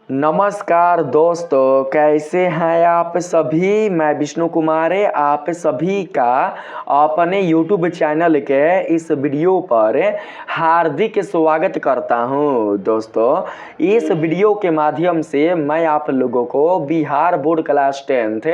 नमस्कार दोस्तों, कैसे हैं आप सभी। मैं विष्णु कुमार आप सभी का अपने YouTube चैनल के इस वीडियो पर हार्दिक स्वागत करता हूं। दोस्तों, इस वीडियो के माध्यम से मैं आप लोगों को Bihar board class 10th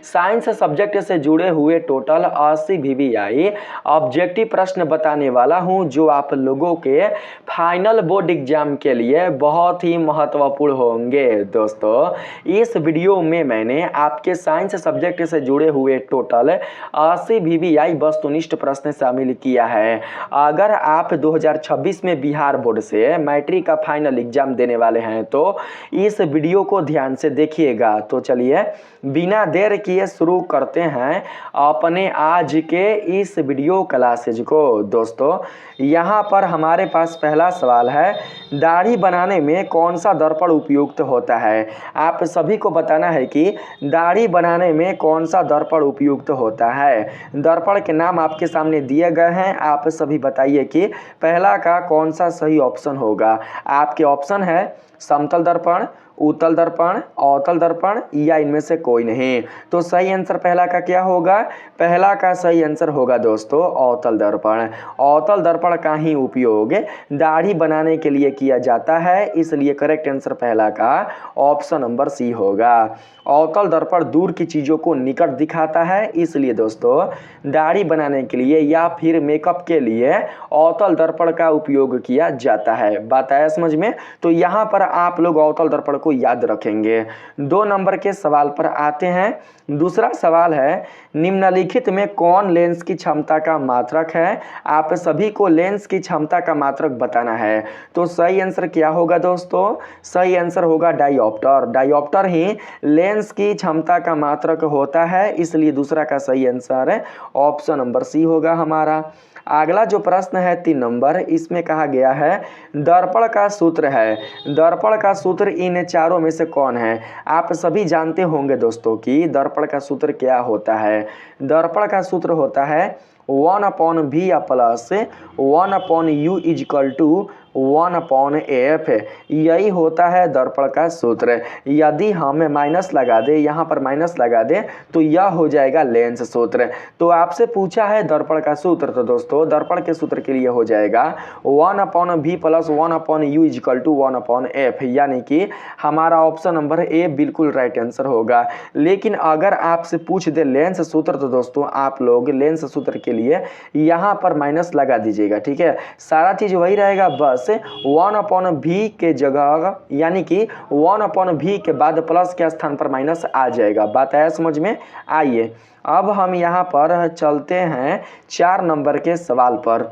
science subject से जुड़े हुए टोटल 80 VVI ऑब्जेक्टिव प्रश्न बताने वाला हूं, जो आप लोगों के फाइनल बोर्ड एग्जाम के लिए बहुत ही महत्वपूर्ण होंगे। दोस्तों, इस वीडियो में मैंने आपके साइंस सब्जेक्ट से जुड़े हुए टोटल 80 VVI वस्तुनिष्ठ प्रश्न शामिल किया है। अगर आप 2026 में बिहार बोर्ड से मैट्रिक का फाइनल एग्जाम देने वाले हैं तो इस वीडियो को ध्यान से देखिएगा। तो चलिए बिना देर किए शुरू करते हैं अपने आज के इस वीडियो क्लासेज को। दोस्तों, यहाँ पर हमारे पास पहला सवाल है, दाढ़ी बनाने में कौन सा दर्पण उपयुक्त होता है। आप सभी को बताना है कि दाढ़ी बनाने में कौन सा दर्पण उपयुक्त होता है। दर्पण के नाम आपके सामने दिए गए हैं, आप सभी बताइए कि पहला का कौन सा सही ऑप्शन होगा। आपके ऑप्शन है समतल दर्पण, उत्तल दर्पण, अवतल दर्पण या इनमें से कोई नहीं। तो सही आंसर पहला का क्या होगा। पहला का सही आंसर होगा दोस्तों अवतल दर्पण। अवतल दर्पण का ही उपयोग दाढ़ी बनाने के लिए किया जाता है, इसलिए करेक्ट आंसर पहला का ऑप्शन नंबर सी होगा। अवतल दर्पण दूर की चीज़ों को निकट दिखाता है, इसलिए दोस्तों दाढ़ी बनाने के लिए या फिर मेकअप के लिए अवतल दर्पण का उपयोग किया जाता है। बात आया समझ में। तो यहाँ पर आप लोग अवतल दर्पण को याद रखेंगे। 2 नंबर के सवाल पर आते हैं। दूसरा सवाल है, निम्नलिखित में कौन लेंस की क्षमता का मात्रक है। आप सभी को लेंस की क्षमता का मात्रक बताना है। तो सही आंसर क्या होगा दोस्तों। सही आंसर होगा डायोप्टर। डायोप्टर ही लेंस की क्षमता का मात्रक होता है, इसलिए दूसरा का सही आंसर है ऑप्शन नंबर सी होगा हमारा। अगला जो प्रश्न है 3 नंबर, इसमें कहा गया है दर्पण का सूत्र है। दर्पण का सूत्र इन चारों में से कौन है। आप सभी जानते होंगे दोस्तों कि दर्पण का सूत्र क्या होता है। दर्पण का सूत्र होता है 1/v plus 1/u is equal to 1/f। यही होता है दर्पण का सूत्र। यदि हम माइनस लगा दे, यहाँ पर माइनस लगा दे, तो यह हो जाएगा लेंस सूत्र। तो आपसे पूछा है दर्पण का सूत्र, तो दोस्तों दर्पण के सूत्र के लिए हो जाएगा 1/v plus 1/u is equal to 1/f, यानी कि हमारा ऑप्शन नंबर ए बिल्कुल राइट आंसर होगा। लेकिन अगर आपसे पूछ दे लेंस सूत्र, तो दोस्तों आप लोग लेंस सूत्र के लिए यहाँ पर माइनस लगा दीजिएगा। ठीक है, सारा चीज वही रहेगा, बस 1/v के जगह यानी कि 1/v के बाद प्लस के स्थान पर माइनस आ जाएगा। बात आया समझ में। आइए अब हम यहाँ पर चलते हैं 4 नंबर के सवाल पर।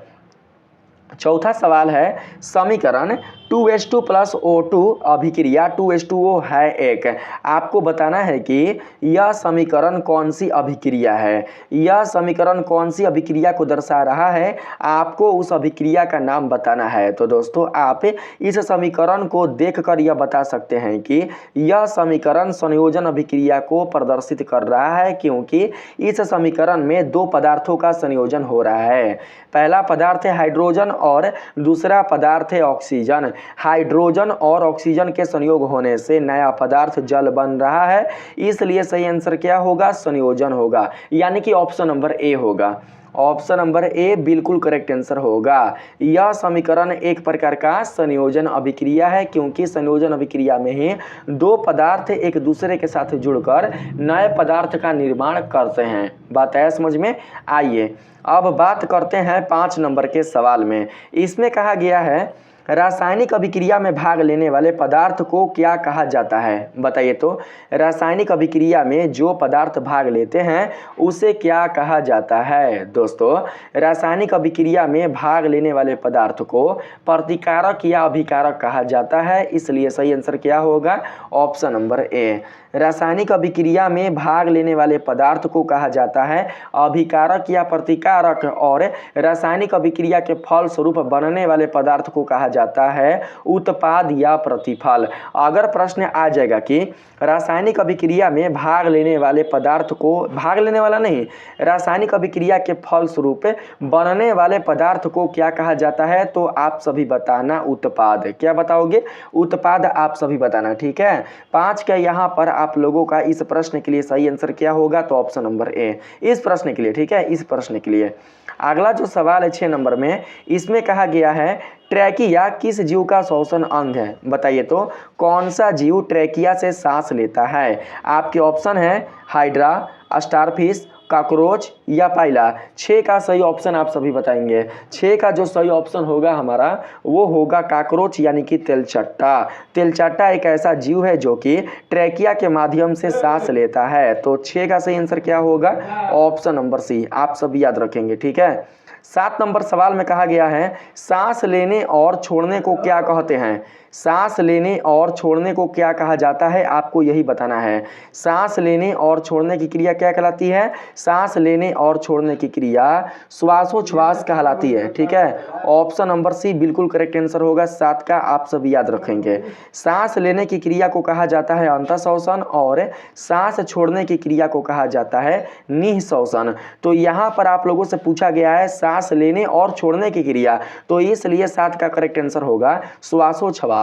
चौथा सवाल है, समीकरण 2H2 प्लस O2 अभिक्रिया 2H2O है एक। आपको बताना है कि यह समीकरण कौन सी अभिक्रिया है। यह समीकरण कौन सी अभिक्रिया को दर्शा रहा है, आपको उस अभिक्रिया का नाम बताना है। तो दोस्तों आप इस समीकरण को देखकर यह बता सकते हैं कि यह समीकरण संयोजन अभिक्रिया को प्रदर्शित कर रहा है, क्योंकि इस समीकरण में 2 पदार्थों का संयोजन हो रहा है। पहला पदार्थ है हाइड्रोजन और दूसरा पदार्थ है ऑक्सीजन। हाइड्रोजन और ऑक्सीजन के संयोग होने से नया पदार्थ जल बन रहा है, इसलिए सही आंसर क्या होगा, संयोजन होगा, यानी कि ऑप्शन नंबर ए होगा। ऑप्शन नंबर ए बिल्कुल करेक्ट आंसर होगा। यह समीकरण एक प्रकार का संयोजन अभिक्रिया है, क्योंकि संयोजन अभिक्रिया में ही 2 पदार्थ एक दूसरे के साथ जुड़कर नए पदार्थ का निर्माण करते हैं। बात है समझ में। आइए अब बात करते हैं 5 नंबर के सवाल में। इसमें कहा गया है, रासायनिक अभिक्रिया में भाग लेने वाले पदार्थ को क्या कहा जाता है। बताइए तो रासायनिक अभिक्रिया में जो पदार्थ भाग लेते हैं उसे क्या कहा जाता है। दोस्तों रासायनिक अभिक्रिया में भाग लेने वाले पदार्थ को प्रतिकारक या अभिकारक कहा जाता है, इसलिए सही आंसर क्या होगा, ऑप्शन नंबर ए। रासायनिक अभिक्रिया में भाग लेने वाले पदार्थ को कहा जाता है अभिकारक या प्रतिकारक, और रासायनिक अभिक्रिया के फल स्वरूप बनने वाले पदार्थ को कहा जाता है उत्पाद या प्रतिफल। अगर प्रश्न आ जाएगा कि रासायनिक अभिक्रिया में भाग लेने वाले पदार्थ को, भाग लेने वाला नहीं, रासायनिक अभिक्रिया के फलस्वरूप बनने वाले पदार्थ को क्या कहा जाता है, तो आप सभी बताना उत्पाद। क्या बताओगे? उत्पाद आप सभी बताना। ठीक है, 5 का यहाँ पर आप लोगों का इस प्रश्न के लिए सही आंसर क्या होगा, तो ऑप्शन नंबर ए इस प्रश्न के लिए। ठीक है, इस प्रश्न के लिए अगला जो सवाल है 6 नंबर में, इसमें कहा गया है ट्रैकिया किस जीव का श्वसन अंग है? बताइए तो कौन सा जीव ट्रैकिया से सांस लेता है? आपके ऑप्शन है हाइड्रा, स्टारफिश, कॉकरोच या पाइला। 6 का सही ऑप्शन आप सभी बताएंगे। 6 का जो सही ऑप्शन होगा हमारा वो होगा कॉकरोच यानी कि तेलचट्टा। तेलचट्टा एक ऐसा जीव है जो कि ट्रैकिया के माध्यम से सांस लेता है। तो 6 का सही आंसर क्या होगा, ऑप्शन नंबर सी, आप सभी याद रखेंगे। ठीक है, 7 नंबर सवाल में कहा गया है सांस लेने और छोड़ने को क्या कहते हैं? सांस लेने और छोड़ने को क्या कहा जाता है, आपको यही बताना है। सांस लेने और छोड़ने की क्रिया क्या कहलाती है? सांस लेने और छोड़ने की क्रिया श्वासोच्छ्वास कहलाती है। ठीक है, ऑप्शन नंबर सी बिल्कुल करेक्ट आंसर होगा 7 का, आप सभी याद रखेंगे। सांस लेने की क्रिया को कहा जाता है अंतःश्वसन और सांस छोड़ने की क्रिया को कहा जाता है निःश्वसन। तो यहाँ पर आप लोगों से पूछा गया है सांस लेने और छोड़ने की क्रिया, तो इसलिए 7 का करेक्ट आंसर होगा श्वासोच्छ्वास।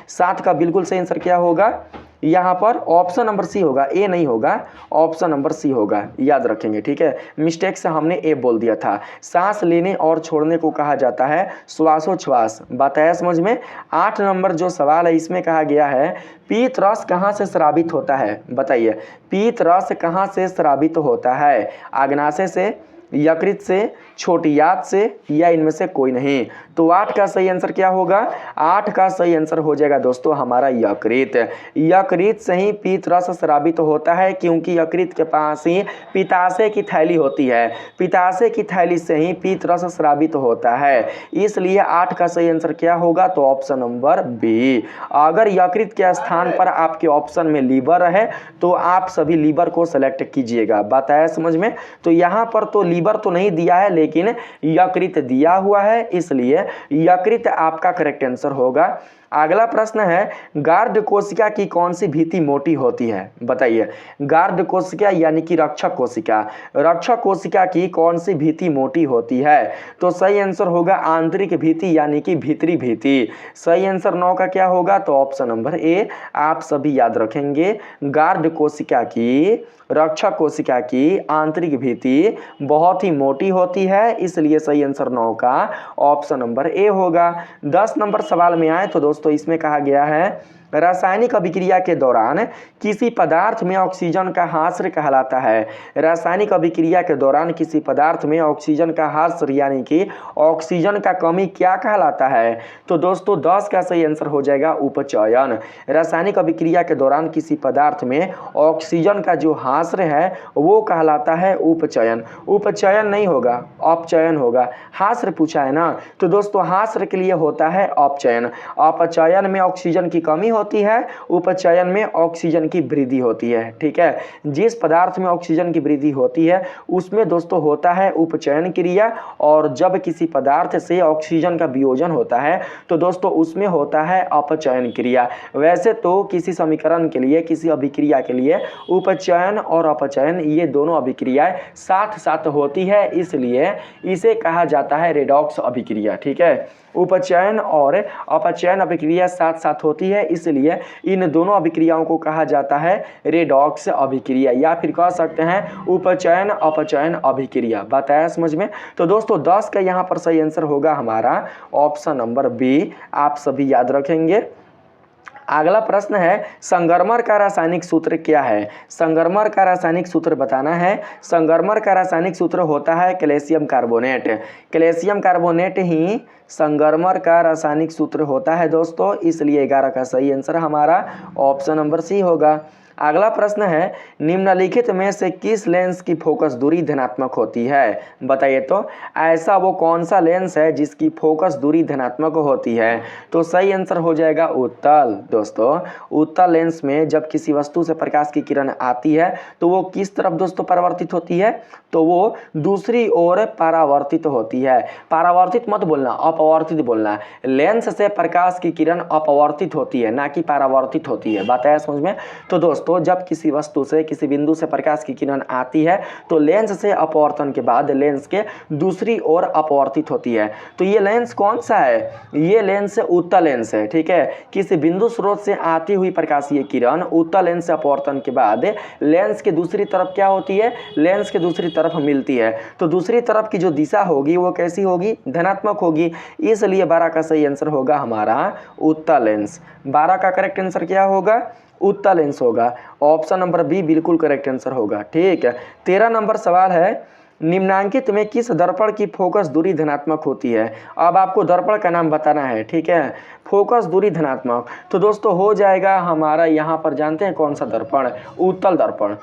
7 का बिल्कुल सही आंसर क्या होगा, यहाँ पर ऑप्शन नंबर सी होगा, ए नहीं होगा, ऑप्शन नंबर सी होगा, याद रखेंगे। ठीक है, मिस्टेक से हमने ए बोल दिया था। सांस लेने और छोड़ने को कहा जाता है श्वासोच्छ्वास। बात आया समझ में? 8 नंबर जो सवाल है इसमें कहा गया है पीत रस कहाँ से स्रावित होता है? बताइए, पीत रस कहाँ से स्रावित होता है? आग्नाशय से, यकृत से, छोटी आंत से या इनमें से कोई नहीं? तो 8 का सही आंसर क्या होगा? 8 का सही आंसर हो जाएगा दोस्तों हमारा यकृत। यकृत से ही पीत रस स्रावित होता है, क्योंकि यकृत के पास ही पित्ताशय की थैली होती है। पित्ताशय की थैली से ही पीत रस स्रावित होता है, इसलिए 8 का सही आंसर क्या होगा, तो ऑप्शन नंबर बी। अगर यकृत के स्थान पर आपके ऑप्शन में लीवर है तो आप सभी लीवर को सेलेक्ट कीजिएगा। बात आया समझ में? तो यहाँ पर तो लीवर तो नहीं दिया है लेकिन यकृत दिया हुआ है, इसलिए यकृत आपका करेक्ट आंसर होगा। अगला प्रश्न है गार्ड कोशिका की कौन सी भित्ति मोटी होती है? बताइए, गार्ड कोशिका यानी कि रक्षक कोशिका, रक्षक कोशिका की कौन सी भित्ति मोटी होती है? तो सही आंसर होगा आंतरिक भित्ति यानी कि भीतरी भित्ति। सही आंसर 9 का क्या होगा, तो ऑप्शन नंबर ए, आप सभी याद रखेंगे। गार्ड कोशिका की, रक्षक कोशिका की आंतरिक भित्ति बहुत ही मोटी होती है, इसलिए सही आंसर 9 का ऑप्शन नंबर ए होगा। 10 नंबर सवाल में आए तो दोस्तों इसमें कहा गया है रासायनिक अभिक्रिया के दौरान किसी पदार्थ में ऑक्सीजन का हास्र कहलाता है। रासायनिक अभिक्रिया के दौरान किसी पदार्थ में ऑक्सीजन का हास्र यानी कि ऑक्सीजन का कमी क्या कहलाता है? तो दोस्तों 10 का सही आंसर हो जाएगा उपचयन। रासायनिक अभिक्रिया के दौरान किसी पदार्थ में ऑक्सीजन का जो हास्र है वो कहलाता है उपचयन। उपचयन नहीं होगा, अपचयन होगा। हास्र पूछा है ना, तो दोस्तों हास्र के लिए होता है अपचयन। अपचयन में ऑक्सीजन की कमी होती है, उपचयन में ऑक्सीजन की वृद्धि होती है। ठीक है, जिस पदार्थ में ऑक्सीजन की वृद्धि होती है उसमें दोस्तों होता है उपचयन क्रिया, और जब किसी पदार्थ से ऑक्सीजन का वियोजन होता है तो दोस्तों उसमें होता है अपचयन क्रिया। वैसे तो किसी समीकरण के लिए, किसी अभिक्रिया के लिए उपचयन और अपचयन ये दोनों अभिक्रियाएं साथ साथ होती है, इसलिए इसे कहा जाता है रेडॉक्स अभिक्रिया। ठीक है, उपचयन और अपचयन अभिक्रिया साथ साथ होती है, इसलिए इन दोनों अभिक्रियाओं को कहा जाता है रेडॉक्स अभिक्रिया, या फिर कह सकते हैं उपचयन अपचयन अभिक्रिया। बात आया समझ में? तो दोस्तों 10 का यहाँ पर सही आंसर होगा हमारा ऑप्शन नंबर बी, आप सभी याद रखेंगे। अगला प्रश्न है संगमरमर का रासायनिक सूत्र क्या है? संगमरमर का रासायनिक सूत्र बताना है। संगमरमर का रासायनिक सूत्र होता है कैल्शियम कार्बोनेट। कैल्शियम कार्बोनेट ही संगमरमर का रासायनिक सूत्र होता है दोस्तों, इसलिए 11 का सही आंसर हमारा ऑप्शन नंबर सी होगा। अगला प्रश्न है, निम्नलिखित में से किस लेंस की फोकस दूरी धनात्मक होती है? बताइए तो ऐसा वो कौन सा लेंस है जिसकी फोकस दूरी धनात्मक होती है? तो सही आंसर हो जाएगा उत्तल। दोस्तों उत्तल लेंस में जब किसी वस्तु से प्रकाश की किरण आती है तो वो किस तरफ दोस्तों परावर्तित होती है? तो वो दूसरी ओर परावर्तित होती है। परावर्तित मत बोलना, अपवर्तित बोलना। लेंस से प्रकाश की किरण अपवर्तित होती है, ना कि परावर्तित होती है। बात है समझ में? तो दोस्तों जब किसी वस्तु से किसी बिंदु से प्रकाश की किरण आती है तो लेंस से अपवर्तन के बाद लेंस के दूसरी ओर अपवर्तित होती है। तो ये लेंस कौन सा है? ये लेंस उत्तल लेंस है। ठीक है, किसी बिंदु स्रोत से आती हुई प्रकाशीय किरण उत्तल लेंस से अपवर्तन के बाद लेंस के दूसरी तरफ क्या होती है? लेंस के दूसरी तरफ मिलती है। तो दूसरी तरफ की जो दिशा होगी वो कैसी होगी? धनात्मक होगी। इसलिए 12 का सही आंसर होगा हमारा उत्तल लेंस। 12 का करेक्ट आंसर क्या होगा? उत्तल लेंस होगा। ऑप्शन नंबर बी बिल्कुल करेक्ट आंसर होगा। ठीक है, 13 नंबर सवाल है, निम्नांकित में किस दर्पण की फोकस दूरी धनात्मक होती है? अब आपको दर्पण का नाम बताना है। ठीक है, फोकस दूरी धनात्मक तो दोस्तों हो जाएगा हमारा, यहाँ पर जानते हैं कौन सा दर्पण? उत्तल दर्पण।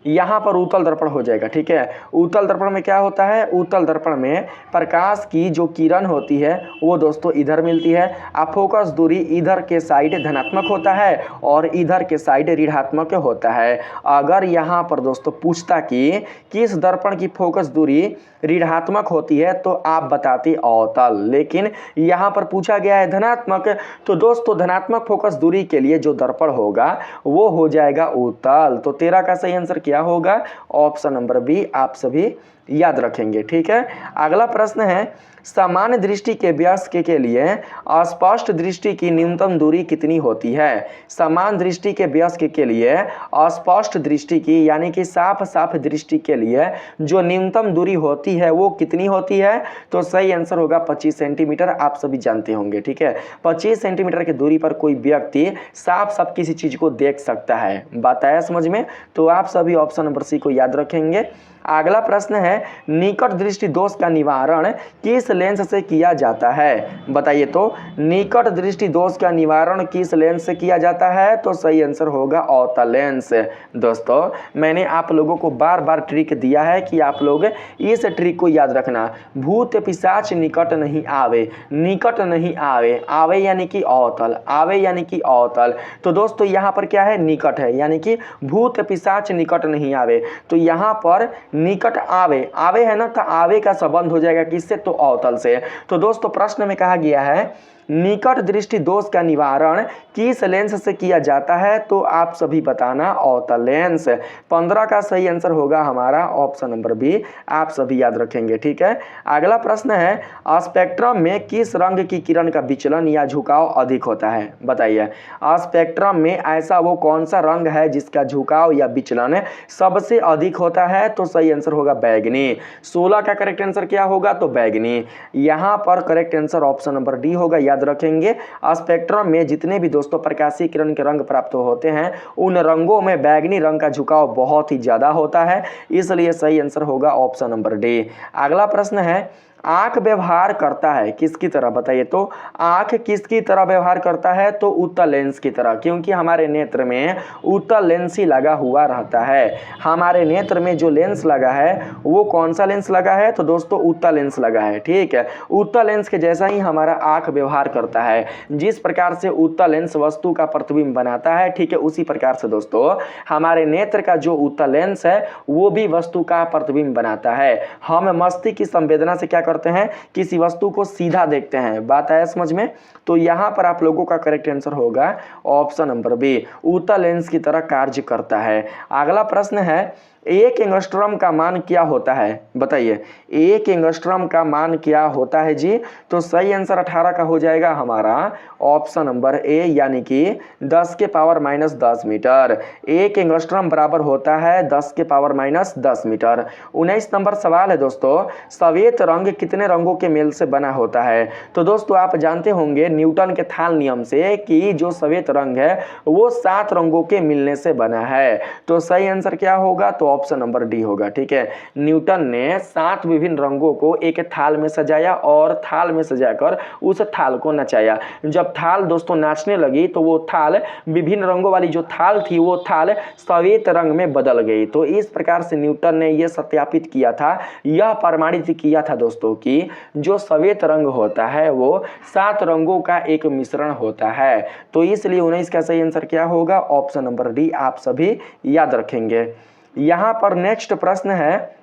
यहाँ पर उत्तल दर्पण हो जाएगा। ठीक है, उत्तल दर्पण में क्या होता है? उत्तल दर्पण में प्रकाश की जो किरण होती है वो दोस्तों इधर मिलती है। अब फोकस दूरी इधर के साइड धनात्मक होता है और इधर के साइड ऋणात्मक होता है। अगर यहाँ पर दोस्तों पूछता कि किस दर्पण की फोकस दूरी ऋणात्मक होती है तो आप बताते अवतल, लेकिन यहाँ पर पूछा गया है धनात्मक। तो दोस्तों धनात्मक फोकस दूरी के लिए जो दर्पण होगा वो हो जाएगा उत्तल। तो 13 का सही आंसर क्या होगा? ऑप्शन नंबर बी आप सभी याद रखेंगे। ठीक है, अगला प्रश्न है, सामान्य दृष्टि के वयस्क के लिए अस्पष्ट दृष्टि की न्यूनतम दूरी कितनी होती है? समान दृष्टि के वयस्क के लिए अस्पष्ट दृष्टि की यानी कि साफ साफ दृष्टि के लिए जो न्यूनतम दूरी होती है वो कितनी होती है? तो सही आंसर होगा 25 सेंटीमीटर। आप सभी जानते होंगे। ठीक है, 25 सेंटीमीटर की दूरी पर कोई व्यक्ति साफ साफ किसी चीज को देख सकता है। बात आया समझ में? तो आप सभी ऑप्शन नंबर सी को याद रखेंगे। अगला प्रश्न है, निकट दृष्टि दोष का निवारण किस लेंस से किया जाता है? बताइए तो निकट दृष्टि दोष का निवारण किस लेंस से किया जाता है? तो सही आंसर होगा अवतल लेंस। दोस्तों मैंने आप लोगों को बार बार ट्रिक दिया है कि आप लोग इस ट्रिक को याद रखना। भूत पिशाच निकट नहीं आवे, निकट नहीं आवे, आवे यानी कि अवतल, आवे यानी कि अवतल। तो दोस्तों यहाँ पर क्या है? निकट है, यानी कि भूत पिशाच निकट नहीं आवे। तो यहाँ पर निकट आवे, आवे है ना, तो आवे का संबंध हो जाएगा किससे? तो अवतल से। तो दोस्तों प्रश्न में कहा गया है निकट दृष्टि दोष का निवारण किस लेंस से किया जाता है? तो आप सभी बताना अवतल लेंस। 15 का सही आंसर होगा हमारा ऑप्शन नंबर बी। आप सभी याद रखेंगे। ठीक है, अगला प्रश्न है, स्पेक्ट्रम में किस रंग की किरण का विचलन या झुकाव अधिक होता है? बताइए, स्पेक्ट्रम में ऐसा वो कौन सा रंग है जिसका झुकाव या विचलन सबसे अधिक होता है? तो सही आंसर होगा बैगनी। 16 का करेक्ट आंसर क्या होगा? तो बैगनी। यहाँ पर correct answer option number D होगा। याद रखेंगे, स्पेक्ट्रम में जितने भी दोस्तों प्रकाशीय किरण के रंग प्राप्त होते हैं उन रंगों में बैगनी रंग का झुकाव बहुत ही ज्यादा होता है, इसलिए सही आंसर होगा ऑप्शन नंबर डी। अगला प्रश्न है, आंख व्यवहार करता है किसकी तरह? बताइए तो आंख किसकी तरह व्यवहार करता है? तो उत्तल लेंस की तरह, क्योंकि हमारे नेत्र में उत्तल लेंस ही लगा हुआ रहता है। हमारे नेत्र में जो लेंस लगा है वो कौन सा लेंस लगा है? तो दोस्तों उत्तल लेंस लगा है। ठीक है, उत्तल लेंस के जैसा ही हमारा आंख व्यवहार करता है। जिस प्रकार से उत्तल लेंस वस्तु का प्रतिबिंब बनाता है, ठीक है, उसी प्रकार से दोस्तों हमारे नेत्र का जो उत्तल लेंस है वो भी वस्तु का प्रतिबिंब बनाता है। हम मस्तिष्क की संवेदना से क्या करते हैं? किसी वस्तु को सीधा देखते हैं। बात आया समझ में? तो यहां पर आप लोगों का करेक्ट आंसर होगा ऑप्शन नंबर बी, उत्तल लेंस की तरह कार्य करता है। अगला प्रश्न है, एक एंगस्ट्रॉम का मान क्या होता है? बताइए, एक एंगस्ट्रॉम का मान क्या होता है जी? तो सही आंसर 18 का हो जाएगा हमारा ऑप्शन नंबर ए, यानी कि 10 के पावर माइनस 10 मीटर। एक एंगस्ट्रॉम बराबर होता है 10 के पावर माइनस 10 मीटर। 19 नंबर सवाल है दोस्तों, श्वेत रंग कितने रंगों के मेल से बना होता है? तो दोस्तों आप जानते होंगे न्यूटन के थाल नियम से कि जो श्वेत रंग है वो 7 रंगों के मिलने से बना है। तो सही आंसर क्या होगा? तो ऑप्शन नंबर डी होगा। ठीक है, न्यूटन ने 7 विभिन्न रंगों को एक थाल में सजाया और थाल में सजाकर उस थाल को नचाया। जब थाल दोस्तों नाचने लगी तो वो थाल, विभिन्न रंगों वाली जो थाल थी वो थाल श्वेत रंग में बदल गई। तो इस प्रकार से न्यूटन ने यह सत्यापित किया था, यह प्रमाणित किया था दोस्तों कि जो श्वेत रंग होता है वो 7 रंगों का एक मिश्रण होता है। तो इसलिए 19 का सही आंसर क्या होगा? ऑप्शन नंबर डी आप सभी याद रखेंगे। यहां पर नेक्स्ट प्रश्न है,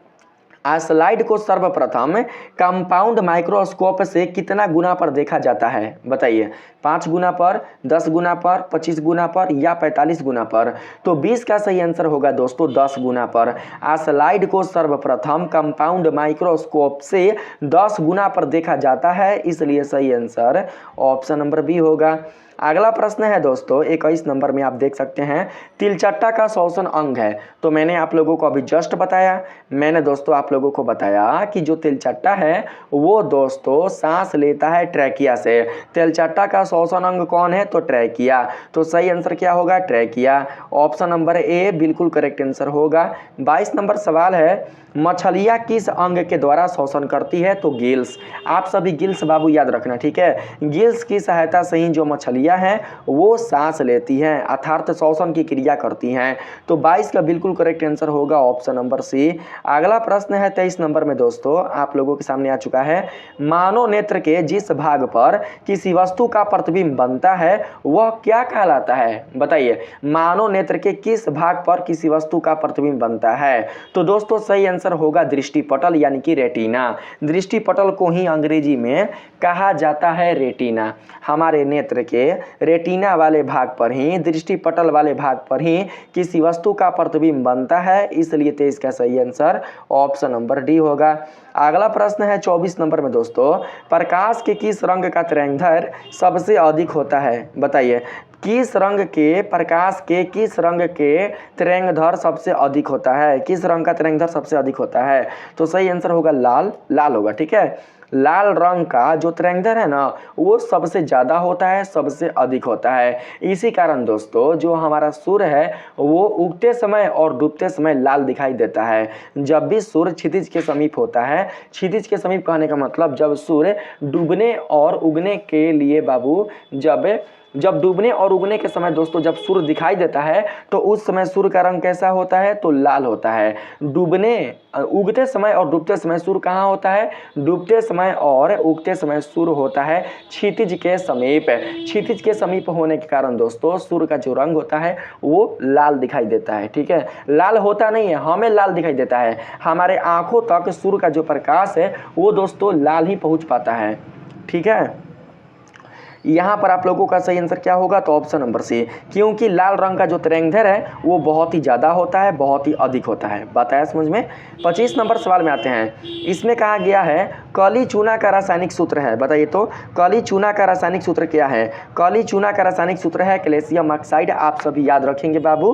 स्लाइड को सर्वप्रथम कंपाउंड माइक्रोस्कोप से कितना गुना पर देखा जाता है? बताइए, 5 गुना पर, 10 गुना पर, 25 गुना पर या 45 गुना पर? तो 20 का सही आंसर होगा दोस्तों 10 गुना पर। स्लाइड को सर्वप्रथम कंपाउंड माइक्रोस्कोप से 10 गुना पर देखा जाता है, इसलिए सही आंसर ऑप्शन नंबर बी होगा। अगला प्रश्न है दोस्तों 21 नंबर में, आप देख सकते हैं तिलचट्टा का श्वसन अंग है। तो मैंने आप लोगों को अभी जस्ट बताया, मैंने दोस्तों आप लोगों को बताया कि जो तिलचट्टा है वो दोस्तों सांस लेता है ट्रैकिया से। तिलचट्टा का श्वसन अंग कौन है? तो ट्रैकिया। तो सही आंसर क्या होगा? ट्रैकिया। ऑप्शन नंबर ए बिल्कुल करेक्ट आंसर होगा। 22 नंबर सवाल है, मछलियाँ किस अंग के द्वारा श्वसन करती है? तो गिल्स। आप सभी गिल्स बाबू याद रखना, ठीक है। गिल्स की सहायता से ही जो मछलियाँ हैं वो सांस लेती हैं, अर्थात श्वसन की क्रिया करती हैं। तो 22 का बिल्कुल करेक्ट आंसर होगा ऑप्शन नंबर सी। अगला प्रश्न है 23 नंबर में दोस्तों, आप लोगों के सामने आ चुका है, मानव नेत्र के जिस भाग पर किसी वस्तु का प्रतिबिंब बनता है वह क्या कहलाता है? बताइए, मानव नेत्र के किस भाग पर किसी वस्तु का प्रतिबिंब बनता है? तो दोस्तों सही आंसर होगा दृष्टिपटल, यानी कि रेटिना। दृष्टिपटल को ही अंग्रेजी में कहा जाता है रेटिना। हमारे नेत्र के रेटिना वाले भाग पर ही, दृष्टिपटल वाले भाग पर ही किसी वस्तु का प्रतिबिंब बनता है, इसलिए 23 का सही आंसर ऑप्शन नंबर डी होगा। अगला प्रश्न है 24 नंबर में दोस्तों, प्रकाश के किस रंग का तरंगदैर्घ्य सबसे अधिक होता है? बताइए, किस रंग के, प्रकाश के किस रंग के तरंगदैर्घ्य सबसे अधिक होता है? किस रंग का तरंगदैर्घ्य सबसे अधिक होता है? तो सही आंसर होगा लाल। लाल होगा, ठीक है। लाल रंग का जो तरंगदैर्घ्य है ना वो सबसे ज़्यादा होता है, सबसे अधिक होता है। इसी कारण दोस्तों जो हमारा सूर्य है वो उगते समय और डूबते समय लाल दिखाई देता है। जब भी सूर्य क्षितिज के समीप होता है, क्षितिज के समीप कहने का मतलब जब सूर्य डूबने और उगने के लिए बाबू, जब डूबने और उगने के समय दोस्तों जब सूर्य दिखाई देता है तो उस समय सूर्य का रंग कैसा होता है? तो लाल होता है। उगते समय और डूबते समय सूर्य कहाँ होता है? डूबते समय और उगते समय सूर्य होता है क्षितिज के समीप। क्षितिज के समीप होने के कारण दोस्तों सूर्य का जो रंग होता है वो लाल दिखाई देता है, ठीक है। लाल होता नहीं है, हमें लाल दिखाई देता है। हमारे आंखों तक सूर्य का जो प्रकाश है वो दोस्तों लाल ही पहुँच पाता है, ठीक है। यहाँ पर आप लोगों का सही आंसर क्या होगा? तो ऑप्शन नंबर सी, क्योंकि लाल रंग का जो तरंगदैर्घ्य है वो बहुत ही ज़्यादा होता है, बहुत ही अधिक होता है। बात आया समझ में? 25 नंबर सवाल में आते हैं। इसमें कहा गया है काली चूना का रासायनिक सूत्र है। बताइए तो काली चूना का रासायनिक सूत्र क्या है? काली चूना का रासायनिक सूत्र है कैल्शियम ऑक्साइड। आप सभी याद रखेंगे बाबू,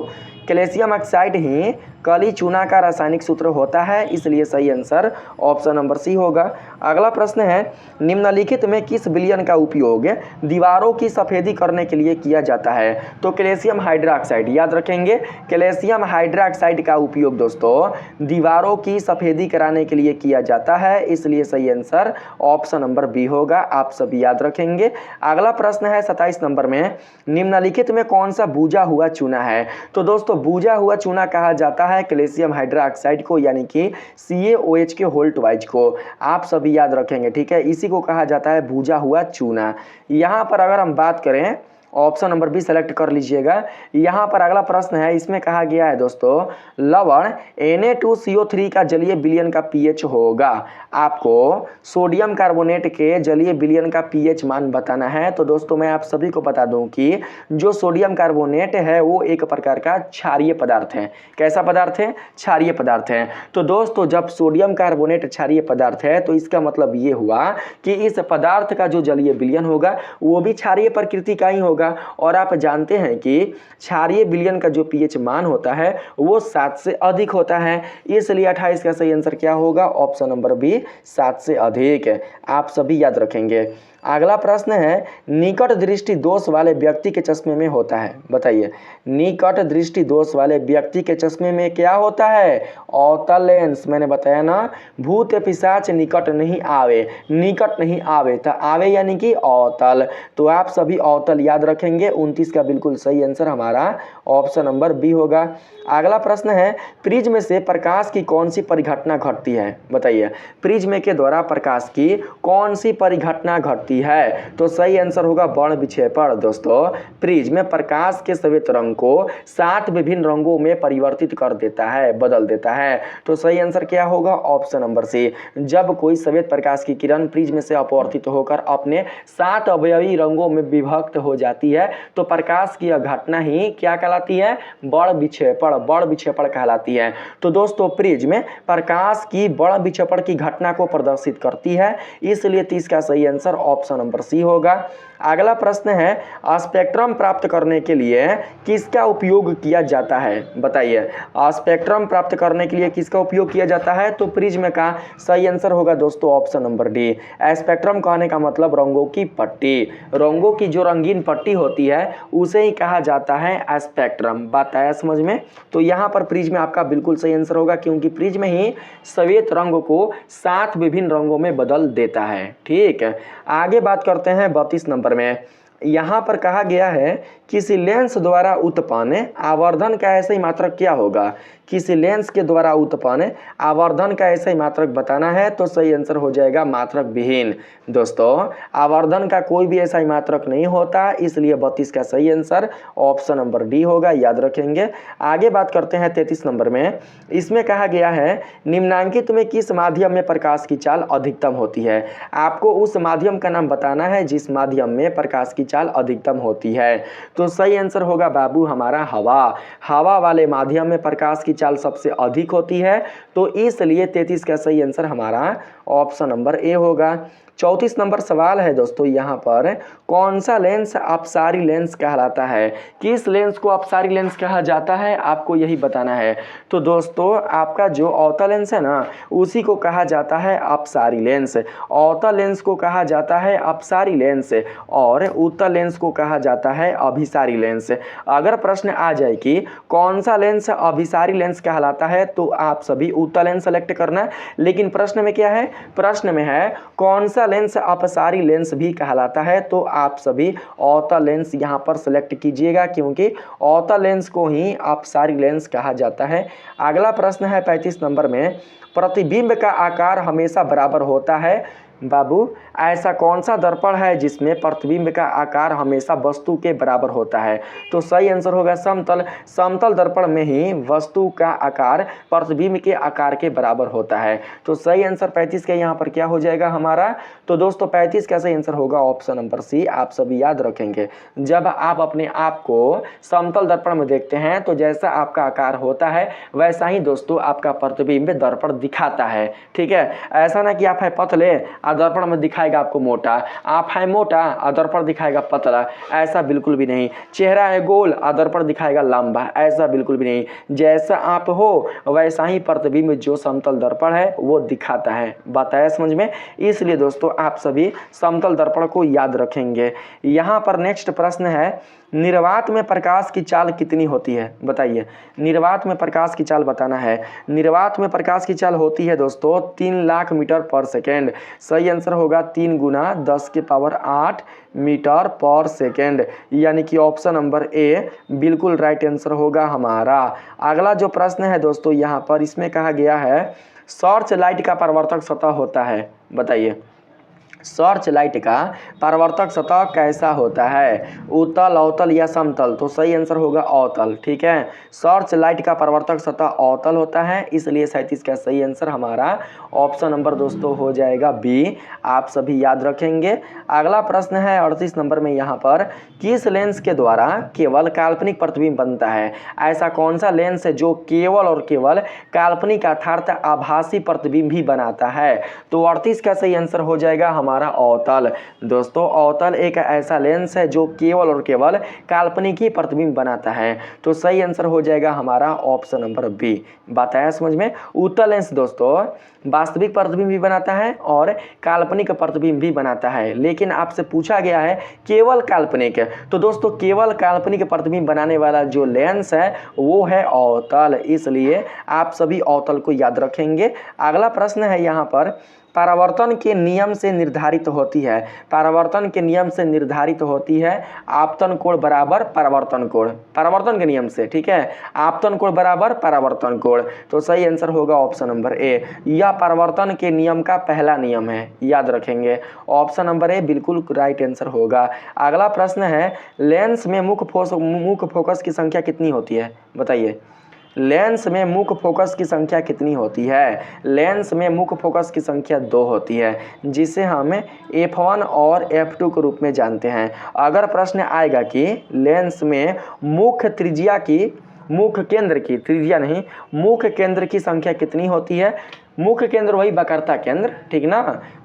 कैल्शियम ऑक्साइड ही काली चूना का रासायनिक सूत्र होता है, इसलिए सही आंसर ऑप्शन नंबर सी होगा। अगला प्रश्न है, निम्नलिखित में किस विलयन का उपयोग दीवारों की सफेदी करने के लिए किया जाता है? तो कैल्शियम हाइड्रोक्साइड। याद रखेंगे, कैल्शियम हाइड्रोक्साइड का उपयोग दोस्तों दीवारों की सफेदी कराने के लिए किया जाता है, इसलिए सही आंसर ऑप्शन नंबर बी होगा। आप सभी याद रखेंगे। अगला प्रश्न है 27 नंबर में, निम्नलिखित में कौन सा बूझा हुआ चूना है? तो दोस्तों बूझा हुआ चूना कहा जाता है कैल्शियम हाइड्रोक्साइड को, यानी कि CaOH के होल ट्वाइस को। आप सभी याद रखेंगे, ठीक है। इसी को कहा जाता है बूझा हुआ चूना। यहाँ पर अगर हम बात करें, ऑप्शन नंबर बी सेलेक्ट कर लीजिएगा। यहाँ पर अगला प्रश्न है, इसमें कहा गया है दोस्तों लवण Na2CO3 का जलीय विलयन का pH होगा। आपको सोडियम कार्बोनेट के जलीय विलयन का pH मान बताना है। तो दोस्तों मैं आप सभी को बता दूं कि जो सोडियम कार्बोनेट है वो एक प्रकार का क्षारीय पदार्थ है। कैसा पदार्थ है? क्षारीय पदार्थ है। तो दोस्तों जब सोडियम कार्बोनेट क्षारीय पदार्थ है तो इसका मतलब ये हुआ कि इस पदार्थ का जो जलीय विलयन होगा वो भी क्षारीय प्रकृति का ही होगा। होगा। और आप जानते हैं कि क्षारीय विलयन का जो pH मान होता है वो 7 से अधिक होता है, इसलिए 28 का सही आंसर क्या होगा? ऑप्शन नंबर बी, 7 से अधिक। आप सभी याद रखेंगे। अगला प्रश्न है, निकट दृष्टि दोष वाले व्यक्ति के चश्मे में होता है। बताइए, निकट दृष्टि दोष वाले व्यक्ति के चश्मे में क्या होता है? अवतल लेंस। मैंने बताया ना, भूत पिशाच निकट नहीं आवे, निकट नहीं आवे तो आवे यानी कि अवतल। तो आप सभी अवतल याद रखेंगे। 29 का बिल्कुल सही आंसर हमारा ऑप्शन नंबर बी होगा। अगला प्रश्न है, प्रिज्म से प्रकाश की कौन सी परिघटना घटती है? बताइए, प्रिज्म के द्वारा प्रकाश की कौन सी परिघटना घटती है? तो सही आंसर होगा वर्ण विक्षेपण। दोस्तों, प्रिज्म प्रकाश के श्वेत रंग को 7 विभिन्न रंगों में परिवर्तित कर देता है, बदल देता है। तो सही आंसर क्या होगा? Option number C. जब कोई श्वेत प्रकाश की किरण प्रिज्म से अपवर्तित होकर अपने 7 अवयवी रंगों में विभक्त हो जाती है तो प्रकाश की यह घटना ही क्या कहलाती है? वर्ण विक्षेपण, वर्ण विक्षेपण कहलाती है। तो दोस्तों, प्रिज्म प्रकाश की वर्ण विक्षेपण की घटना को प्रदर्शित करती है, इसलिए 30 का सही आंसर ऑप्शन नंबर सी होगा। अगला प्रश्न है, स्पेक्ट्रम प्राप्त करने के लिए किसका उपयोग किया जाता है? बताइए, स्पेक्ट्रम प्राप्त करने के लिए किसका उपयोग किया जाता है? तो प्रिज्म का सही आंसर होगा दोस्तों ऑप्शन नंबर डी। स्पेक्ट्रम कहने का मतलब रंगों की पट्टी, रंगों की जो रंगीन पट्टी होती है उसे ही कहा जाता है स्पेक्ट्रम। बात आया समझ में? तो यहाँ पर प्रिज्म आपका बिल्कुल सही आंसर होगा, क्योंकि प्रिज्म ही श्वेत रंग को 7 विभिन्न रंगों में बदल देता है। ठीक है, आगे बात करते हैं 32 नंबर में। यहाँ पर कहा गया है, किसी लेंस द्वारा उत्पन्न आवर्धन का ऐसा ही मात्रक क्या होगा? किसी लेंस के द्वारा उत्पन्न आवर्धन का ऐसा ही मात्रक बताना है, तो सही आंसर हो जाएगा मात्रक विहीन। दोस्तों, आवर्धन का कोई भी ऐसा ही मात्रक नहीं होता, इसलिए 32 का सही आंसर ऑप्शन नंबर डी होगा, याद रखेंगे। आगे बात करते हैं 33 नंबर में। इसमें कहा गया है, निम्नांकित में किस माध्यम में प्रकाश की चाल अधिकतम होती है? आपको उस माध्यम का नाम बताना है जिस माध्यम में प्रकाश की चाल अधिकतम होती है। तो सही आंसर होगा बाबू हमारा हवा। हवा वाले माध्यम में प्रकाश की चाल सबसे अधिक होती है, तो इसलिए 33 का सही आंसर हमारा ऑप्शन नंबर ए होगा। 34 नंबर सवाल है दोस्तों, यहाँ पर कौन सा लेंस अपसारी लेंस कहलाता है? किस लेंस को अपसारी लेंस कहा जाता है, आपको यही बताना है। तो दोस्तों, आपका जो अवतल लेंस है ना, उसी को कहा जाता है अपसारी लेंस। अवतल लेंस को कहा जाता है अपसारी लेंस और उत्तल लेंस को कहा जाता है अभिसारी लेंस। अगर प्रश्न आ जाए कि कौन सा लेंस अभिसारी लेंस कहलाता है, तो आप सभी उत्तल लेंस सेलेक्ट करना। लेकिन प्रश्न में क्या है? प्रश्न में है कौन सा लेंस अपसारी लेंस भी कहलाता है, तो आप सभी अवतल लेंस यहां पर सिलेक्ट कीजिएगा, क्योंकि अवतल लेंस को ही अपसारी लेंस कहा जाता है। अगला प्रश्न है 35 नंबर में, प्रतिबिंब का आकार हमेशा बराबर होता है। बाबू, ऐसा कौन सा दर्पण है जिसमें प्रतिबिंब का आकार हमेशा वस्तु के बराबर होता है? तो सही आंसर होगा समतल। समतल दर्पण में ही वस्तु का आकार प्रतिबिंब के आकार के बराबर होता है। तो सही आंसर 35 का यहाँ पर क्या हो जाएगा हमारा? तो दोस्तों, 35 का सही आंसर होगा ऑप्शन नंबर सी। आप सभी याद रखेंगे, जब आप अपने आप को समतल दर्पण में देखते हैं तो जैसा आपका आकार होता है वैसा ही दोस्तों आपका प्रतिबिंब दर्पण दिखाता है। ठीक है, ऐसा ना कि आप है पतले दर्पण में दिखाएगा आपको मोटा, आप है मोटा दर्पण दिखाएगा पतला, ऐसा बिल्कुल भी नहीं। चेहरा है गोल दर्पण दिखाएगा लंबा, ऐसा बिल्कुल भी नहीं। जैसा आप हो वैसा ही प्रतिबिंब जो समतल दर्पण है वो दिखाता है। बात आया समझ में? इसलिए दोस्तों, आप सभी समतल दर्पण को याद रखेंगे। यहाँ पर नेक्स्ट प्रश्न है, निर्वात में प्रकाश की चाल कितनी होती है? बताइए, निर्वात में प्रकाश की चाल बताना है। निर्वात में प्रकाश की चाल होती है दोस्तों 3 लाख मीटर पर सेकेंड। सही आंसर होगा 3 गुना 10 के पावर 8 मीटर पर सेकेंड, यानी कि ऑप्शन नंबर ए बिल्कुल राइट आंसर होगा हमारा। अगला जो प्रश्न है दोस्तों, यहाँ पर इसमें कहा गया है, टॉर्च लाइट का परावर्तक सतह होता है। बताइए, टॉर्च लाइट का परावर्तक सतह कैसा होता है? उत्तल, अवतल या समतल? तो सही आंसर होगा अवतल। ठीक है, टॉर्च लाइट का परावर्तक सतह अवतल होता है, इसलिए 37 का सही आंसर हमारा ऑप्शन नंबर दोस्तों हो जाएगा बी। आप सभी याद रखेंगे। अगला प्रश्न है 38 नंबर में, यहाँ पर किस लेंस के द्वारा केवल काल्पनिक प्रतिबिंब बनता है? ऐसा कौन सा लेंस है जो केवल और केवल काल्पनिक अर्थात आभासी प्रतिबिंब भी बनाता है? तो 38 का सही आंसर हो जाएगा हमारा हमारा अवतल। दोस्तों अवतल एक ऐसा लेंस है जो केवल और केवल काल्पनिक ही प्रतिबिंब बनाता है। तो सही आंसर हो जाएगा हमारा ऑप्शन नंबर बी। बात आया समझ में। उत्तल लेंस दोस्तों वास्तविक प्रतिबिंब भी बनाता है और काल्पनिक प्रतिबिंब भी बनाता है, लेकिन आपसे पूछा गया है केवल काल्पनिक। तो दोस्तों केवल काल्पनिक प्रतिबिंब बनाने वाला जो लेंस है वो है अवतल, इसलिए आप सभी अवतल को याद रखेंगे। अगला प्रश्न है यहाँ पर, परावर्तन के नियम से निर्धारित होती है। परावर्तन के नियम से निर्धारित होती है आपतन कोण बराबर परावर्तन कोण। परावर्तन के नियम से, ठीक है, आपतन कोण बराबर परावर्तन कोण। तो सही आंसर होगा ऑप्शन नंबर ए। यह परावर्तन के नियम का पहला नियम है, याद रखेंगे। ऑप्शन नंबर ए बिल्कुल राइट आंसर होगा। अगला प्रश्न है, लेंस में मुख्य फोकस की संख्या कितनी होती है? बताइए। लेंस में मुख्य फोकस की संख्या कितनी होती है? लेंस में मुख्य फोकस की संख्या 2 होती है, जिसे हम f1 और f2 के रूप में जानते हैं। अगर प्रश्न आएगा कि लेंस में मुख्य त्रिज्या की, मुख्य केंद्र की, त्रिज्या नहीं, मुख्य केंद्र की संख्या कितनी होती है? मुख्य केंद्र वही वक्रता केंद्र, ठीक ना,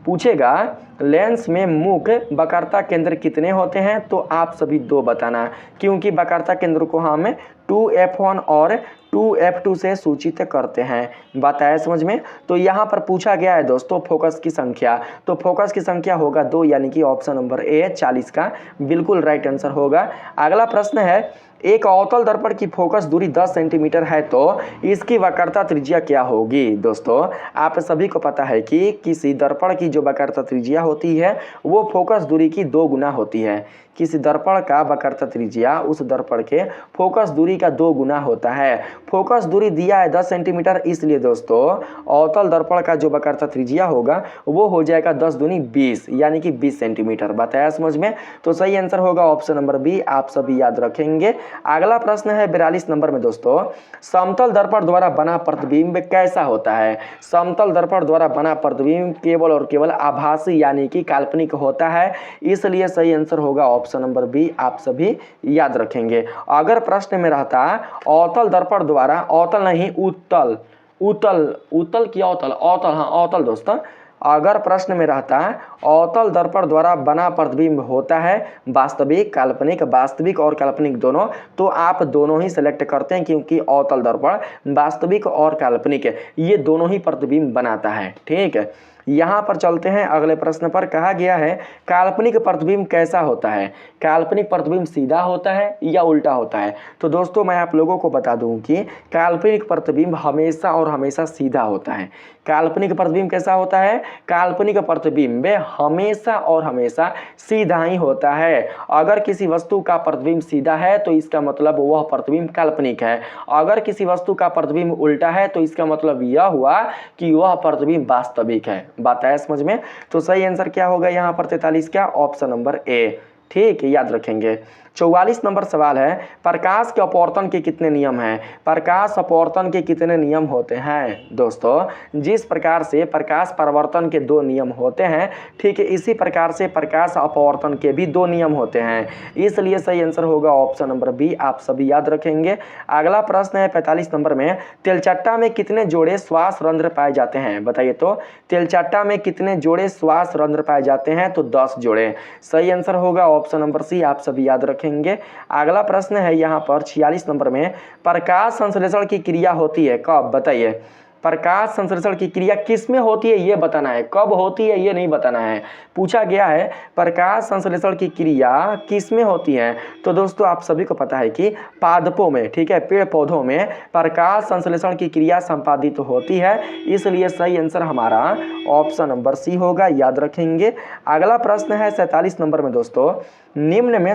पूछेगा लेंस में मुख्य वक्रता केंद्र कितने होते हैं, तो आप सभी 2 बताना, क्योंकि वक्रता केंद्र को हम 2f1 और 2f2 से सूचित करते हैं। बात आया समझ में। तो यहाँ पर पूछा गया है दोस्तों फोकस की संख्या, तो फोकस की संख्या होगा 2, यानी कि ऑप्शन नंबर ए 40 का बिल्कुल राइट आंसर होगा। अगला प्रश्न है, एक अवतल दर्पण की फोकस दूरी 10 सेंटीमीटर है तो इसकी वक्रता त्रिज्या क्या होगी? दोस्तों आप सभी को पता है कि किसी दर्पण की जो वक्रता त्रिज्या होती है वो फोकस दूरी की 2 गुना होती है। किसी दर्पण का वक्रता त्रिज्या उस दर्पण के फोकस दूरी का 2 गुना होता है। फोकस दूरी दिया है 10 सेंटीमीटर, इसलिए दोस्तों अवतल दर्पण का जो वक्रता त्रिज्या होगा वो हो जाएगा 10 दूनी 20, यानी कि 20 सेंटीमीटर। बताया समझ में। तो सही आंसर होगा ऑप्शन नंबर बी, आप सभी याद रखेंगे। अगला प्रश्न है 42 नंबर में दोस्तों, समतल दर्पण द्वारा बना प्रतिबिंब कैसा होता है? समतल दर्पण द्वारा बना प्रतिबिंब केवल और केवल आभासी यानी कि काल्पनिक होता है, इसलिए सही आंसर होगा ऑप्शन नंबर बी, आप सभी याद रखेंगे। अगर प्रश्न में रहता अवतल दर्पण द्वारा, अवतल नहीं उत्तल, उत्तल की अवतल, अवतल, हाँ अवतल दोस्तों, अगर प्रश्न में रहता अवतल दर्पण द्वारा बना प्रतिबिंब होता है वास्तविक, काल्पनिक, वास्तविक और काल्पनिक दोनों, तो आप दोनों ही सिलेक्ट करते हैं, क्योंकि अवतल दर्पण वास्तविक और काल्पनिक ये दोनों ही प्रतिबिंब बनाता है। ठीक है, यहाँ पर चलते हैं अगले प्रश्न पर। कहा गया है काल्पनिक प्रतिबिंब कैसा होता है? काल्पनिक प्रतिबिंब सीधा होता है या उल्टा होता है? तो दोस्तों मैं आप लोगों को बता दूं कि काल्पनिक प्रतिबिंब हमेशा और हमेशा सीधा होता है। काल्पनिक प्रतिबिंब कैसा होता है? काल्पनिक प्रतिबिंब हमेशा और हमेशा सीधा ही होता है। अगर किसी वस्तु का प्रतिबिंब सीधा है तो इसका मतलब वह प्रतिबिंब काल्पनिक है। अगर किसी वस्तु का प्रतिबिंब उल्टा है तो इसका मतलब यह हुआ कि वह प्रतिबिंब वास्तविक है। बात आया समझ में। तो सही आंसर क्या होगा यहाँ पर 43 का ऑप्शन नंबर ए। ठीक है, याद रखेंगे। 44 नंबर सवाल है, प्रकाश के अपवर्तन के कितने नियम हैं? प्रकाश अपवर्तन के कितने नियम होते हैं? दोस्तों जिस प्रकार से प्रकाश परावर्तन के 2 नियम होते हैं, ठीक है, इसी प्रकार से प्रकाश अपवर्तन के भी 2 नियम होते हैं, इसलिए सही आंसर होगा ऑप्शन नंबर बी, आप सभी याद रखेंगे। अगला प्रश्न है 45 नंबर में, तेलचट्टा में कितने जोड़े श्वास रंध्र पाए जाते हैं? बताइए तो तेलचट्टा में कितने जोड़े श्वास रंध्र पाए जाते हैं? तो 10 जोड़े। सही आंसर होगा ऑप्शन नंबर सी, आप सभी याद रखेंगे। अगला प्रश्न है यहाँ पर 46 नंबर में, प्रकाश संश्लेषण की क्रिया होती है कब? बताइए। प्रकाश संश्लेषण की क्रिया किस में होती है ये बताना है, कब होती है ये नहीं बताना है। पूछा गया है प्रकाश संश्लेषण की क्रिया किस में होती है? तो दोस्तों आप सभी को पता है कि पादपों में, ठीक है, पेड़ पौधों में प्रकाश संश्लेषण की क्रिया संपादित होती है, इसलिए सही आंसर हमारा ऑप्शन नंबर सी होगा, याद रखेंगे। अगला प्रश्न है 47 नंबर में दोस्तों, निम्न में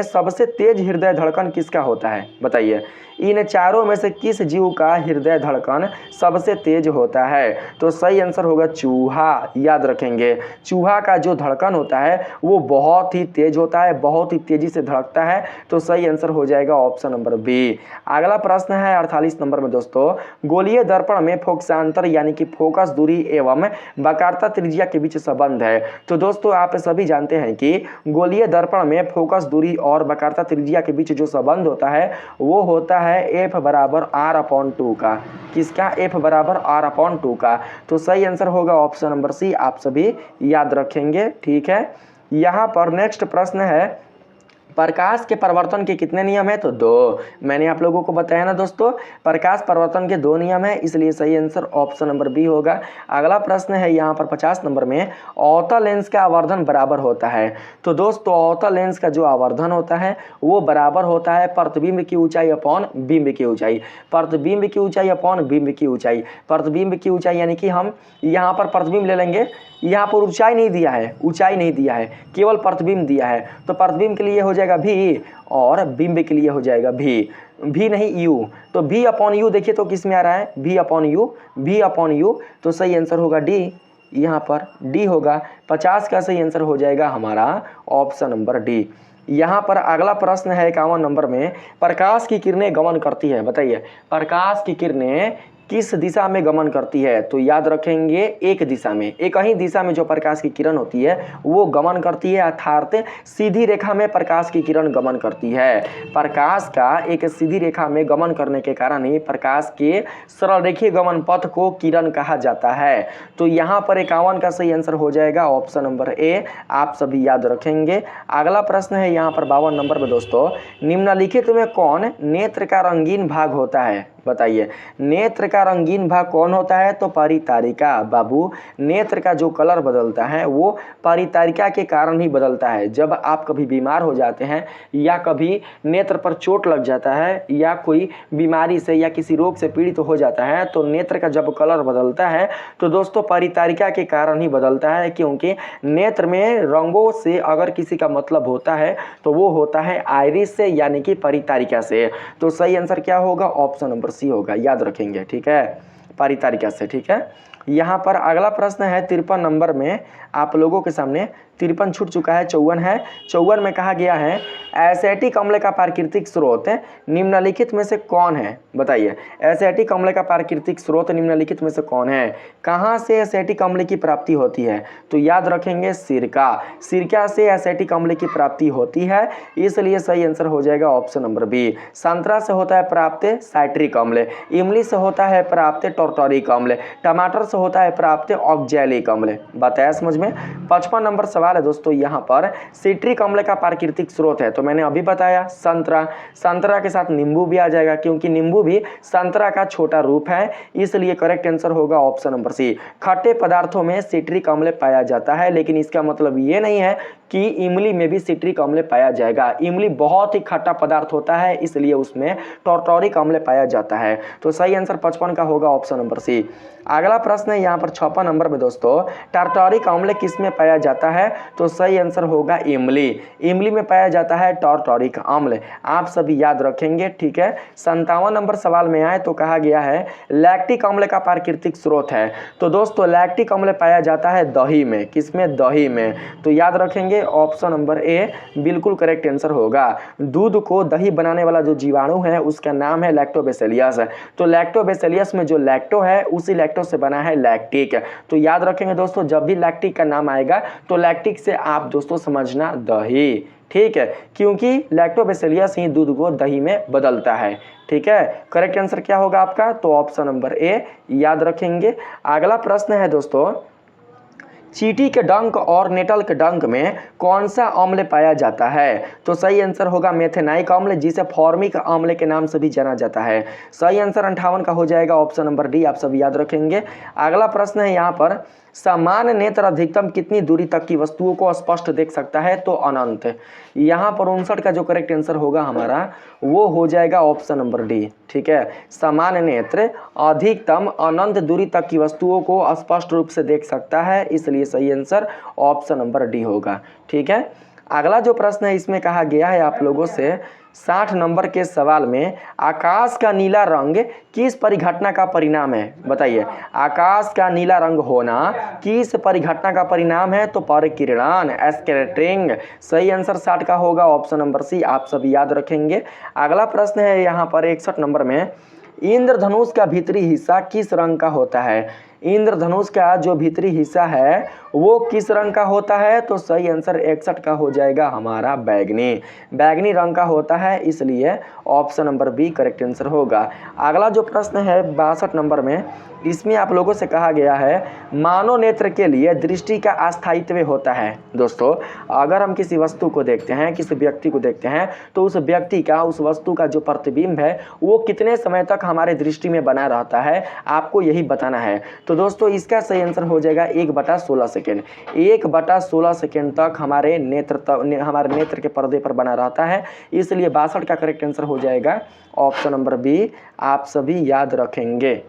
सबसे तेज हृदय धड़कन किसका होता है? बताइए। इन चारों में से किस जीव का हृदय धड़कन सबसे तेज होता है? तो सही आंसर होगा चूहा, याद रखेंगे। चूहा का जो धड़कन होता है वो बहुत ही तेज होता है, बहुत ही तेजी से धड़कता है, तो सही आंसर हो जाएगा ऑप्शन नंबर बी। अगला प्रश्न है 48 नंबर में दोस्तों, गोलीय दर्पण में फोकसांतर यानी कि फोकस दूरी एवं वक्रता त्रिज्या के बीच संबंध है। तो दोस्तों आप सभी जानते हैं कि गोलीय दर्पण में फोकस दूरी और वक्रता त्रिज्या के बीच जो संबंध होता है वो होता है है एफ बराबर आर अपॉन 2 का। किसका? एफ बराबर आर अपॉन 2 का। तो सही आंसर होगा ऑप्शन नंबर सी, आप सभी याद रखेंगे। ठीक है, यहाँ पर नेक्स्ट प्रश्न है, प्रकाश के परिवर्तन के कितने नियम है? तो 2। मैंने आप लोगों को बताया ना दोस्तों, प्रकाश परिवर्तन के 2 नियम है, इसलिए सही आंसर ऑप्शन नंबर बी होगा। अगला प्रश्न है यहाँ पर 50 नंबर में, अवतल लेंस का आवर्धन बराबर होता है। तो दोस्तों अवतल लेंस का जो आवर्धन होता है वो बराबर होता है प्रतिबिंब की ऊंचाई अपॉन बिंब की ऊंचाई। प्रतिबिंब की ऊंचाई अपॉन बिंब की ऊंचाई। प्रतिबिंब की ऊंचाई यानी कि हम यहाँ पर प्रतिबिंब ले लेंगे, यहाँ पर ऊंचाई नहीं दिया है, ऊंचाई नहीं दिया है, केवल प्रतिबिंब दिया है। तो प्रतिबिंब के लिए हो जाएगा भी और बिंब के लिए हो जाएगा भी नहीं यू। तो भी अपॉन यू देखिए तो किस में आ रहा है? भी अपॉन यू। तो सही आंसर होगा डी, यहाँ पर डी होगा। 50 का सही आंसर हो जाएगा हमारा ऑप्शन नंबर डी। यहाँ पर अगला प्रश्न है 51 नंबर में, प्रकाश की किरणें गमन करती है। बताइए प्रकाश की किरणें किस दिशा में गमन करती है? तो याद रखेंगे एक दिशा में, एक ही दिशा में जो प्रकाश की किरण होती है वो गमन करती है, अर्थात सीधी रेखा में प्रकाश की किरण गमन करती है। प्रकाश का एक सीधी रेखा में गमन करने के कारण ही प्रकाश के सरल रेखीय गमन पथ को किरण कहा जाता है। तो यहाँ पर 51 का सही आंसर हो जाएगा ऑप्शन नंबर ए, आप सभी याद रखेंगे। अगला प्रश्न है यहाँ पर 52 नंबर में दोस्तों, निम्नलिखित में कौन नेत्र का रंगीन भाग होता है? बताइए नेत्र का रंगीन भाग कौन होता है? तो परितारिका। बाबू नेत्र का जो कलर बदलता है वो परितारिका के कारण ही बदलता है। जब आप कभी बीमार हो जाते हैं या कभी नेत्र पर चोट लग जाता है या कोई बीमारी से या किसी रोग से पीड़ित हो जाता है तो नेत्र का जब कलर बदलता है तो दोस्तों परितारिका के कारण ही बदलता है, क्योंकि नेत्र में रंगों से अगर किसी का मतलब होता है तो वो होता है आइरिस से यानी कि परितारिका से। तो सही आंसर क्या होगा? ऑप्शन नंबर सी होगा, याद रखेंगे। ठीक है, परितारिका से। ठीक है, यहाँ पर अगला प्रश्न है 53 नंबर में, आप लोगों के सामने 53 छूट चुका है, 54 है। 54 में कहा गया है एसिटिक अम्ल का प्राकृतिक स्रोत निम्नलिखित में से कौन है? बताइए एसिटिक अम्ल का प्राकृतिक स्रोत निम्नलिखित में से कौन है? कहाँ से एसिटिक अम्ल की प्राप्ति होती है? तो याद रखेंगे सिरका। सिरका से एसिटिक अम्ल की प्राप्ति होती है, इसलिए सही आंसर हो जाएगा ऑप्शन नंबर बी। संतरा से होता है प्राप्त साइट्रिक अम्ल, इमली से होता है प्राप्त टार्टारिक अम्ल, टमाटर से होता है प्राप्त ऑक्जेलिक अम्ल। बताया समझ में? 55 नंबर सवाल है दोस्तों, यहाँ पर सिट्रिक अम्ल का प्राकृतिक स्रोत है। तो मैंने अभी बताया संतरा, संतरा के साथ नींबू भी आ जाएगा क्योंकि नींबू भी संतरा का छोटा रूप है, इसलिए करेक्ट आंसर होगा ऑप्शन नंबर सी। खट्टे पदार्थों में सिट्रिक अम्ल पाया जाता है, लेकिन इसका मतलब ये नहीं है कि इमली में भी सिट्रिक अम्ल पाया जाएगा। इमली बहुत ही खट्टा पदार्थ होता है, इसलिए उसमें टार्टारिक अम्ल पाया जाता है। तो सही आंसर 55 का होगा ऑप्शन नंबर सी। अगला प्रश्न है यहाँ पर 56 नंबर में दोस्तों, टार्टारिक अम्ल किस में पाया जाता है? तो सही आंसर होगा इमली। इमली में पाया जाता है टार्टारिक अम्ल, आप सभी याद रखेंगे। ठीक है, 57 नंबर सवाल में आए तो कहा गया है लैक्टिक अम्ल का प्राकृतिक स्रोत है। तो दोस्तों लैक्टिक अम्ल पाया जाता है दही में। किसमें? दही में। तो याद रखेंगे ऑप्शन नंबर ए बिल्कुल करेक्ट आंसर होगा। दूध को दही बनाने वाला जो जीवाणु है उसका नाम है लैक्टोबैसिलस। तो लैक्टोबैसिलस में जो लैक्टो है उसी लैक्टो से बना है लैक्टिक। तो याद रखेंगे दोस्तों, जब भी लैक्टिक का नाम आएगा तो लैक्टिक से आप दोस्तों समझना दही। ठीक है, क्योंकि लैक्टोबैसिलस ही दूध को दही में बदलता है। ठीक है, करेक्ट आंसर क्या होगा आपका? तो ऑप्शन नंबर ए याद रखेंगे। अगला प्रश्न है दोस्तों, चींटी के डंक और नेटल के डंक में कौन सा अम्ल पाया जाता है? तो सही आंसर होगा मेथेनाइक अम्ल, जिसे फॉर्मिक अम्ल के नाम से भी जाना जाता है। सही आंसर 58 का हो जाएगा ऑप्शन नंबर डी, आप सब याद रखेंगे। अगला प्रश्न है यहाँ पर, सामान्य नेत्र अधिकतम कितनी दूरी तक की वस्तुओं को स्पष्ट देख सकता है? तो अनंत। यहाँ पर 59 का जो करेक्ट आंसर होगा हमारा वो हो जाएगा ऑप्शन नंबर डी। ठीक है, सामान्य नेत्र अधिकतम अनंत दूरी तक की वस्तुओं को स्पष्ट रूप से देख सकता है, इसलिए सही आंसर ऑप्शन नंबर डी होगा। ठीक है, अगला जो प्रश्न है इसमें कहा गया है आप लोगों से 60 नंबर के सवाल में, आकाश का नीला रंग किस परिघटना का परिणाम है? बताइए आकाश का नीला रंग होना किस परिघटना का परिणाम है? तो परिकिरण, स्कैटरिंग। सही आंसर 60 का होगा ऑप्शन नंबर सी, आप सभी याद रखेंगे। अगला प्रश्न है यहाँ पर 61 नंबर में, इंद्रधनुष का भीतरी हिस्सा किस रंग का होता है? इंद्रधनुष का जो भीतरी हिस्सा है वो किस रंग का होता है? तो सही आंसर 61 का हो जाएगा हमारा बैगनी। बैगनी रंग का होता है, इसलिए option number B correct answer होगा। अगला जो प्रश्न है 62 नंबर में, इसमें आप लोगों से कहा गया है मानव नेत्र के लिए दृष्टि का अस्थायित्व होता है। दोस्तों अगर हम किसी वस्तु को देखते हैं, किसी व्यक्ति को देखते हैं, तो उस व्यक्ति का, उस वस्तु का जो प्रतिबिंब है वो कितने समय तक हमारे दृष्टि में बना रहता है, आपको यही बताना है। तो दोस्तों इसका सही आंसर हो जाएगा 1/16 सेकेंड। 1/16 सेकेंड तक हमारे नेत्र के पर्दे पर बना रहता है, इसलिए 62 का करेक्ट आंसर हो जाएगा ऑप्शन नंबर बी। आप सभी याद रखेंगे।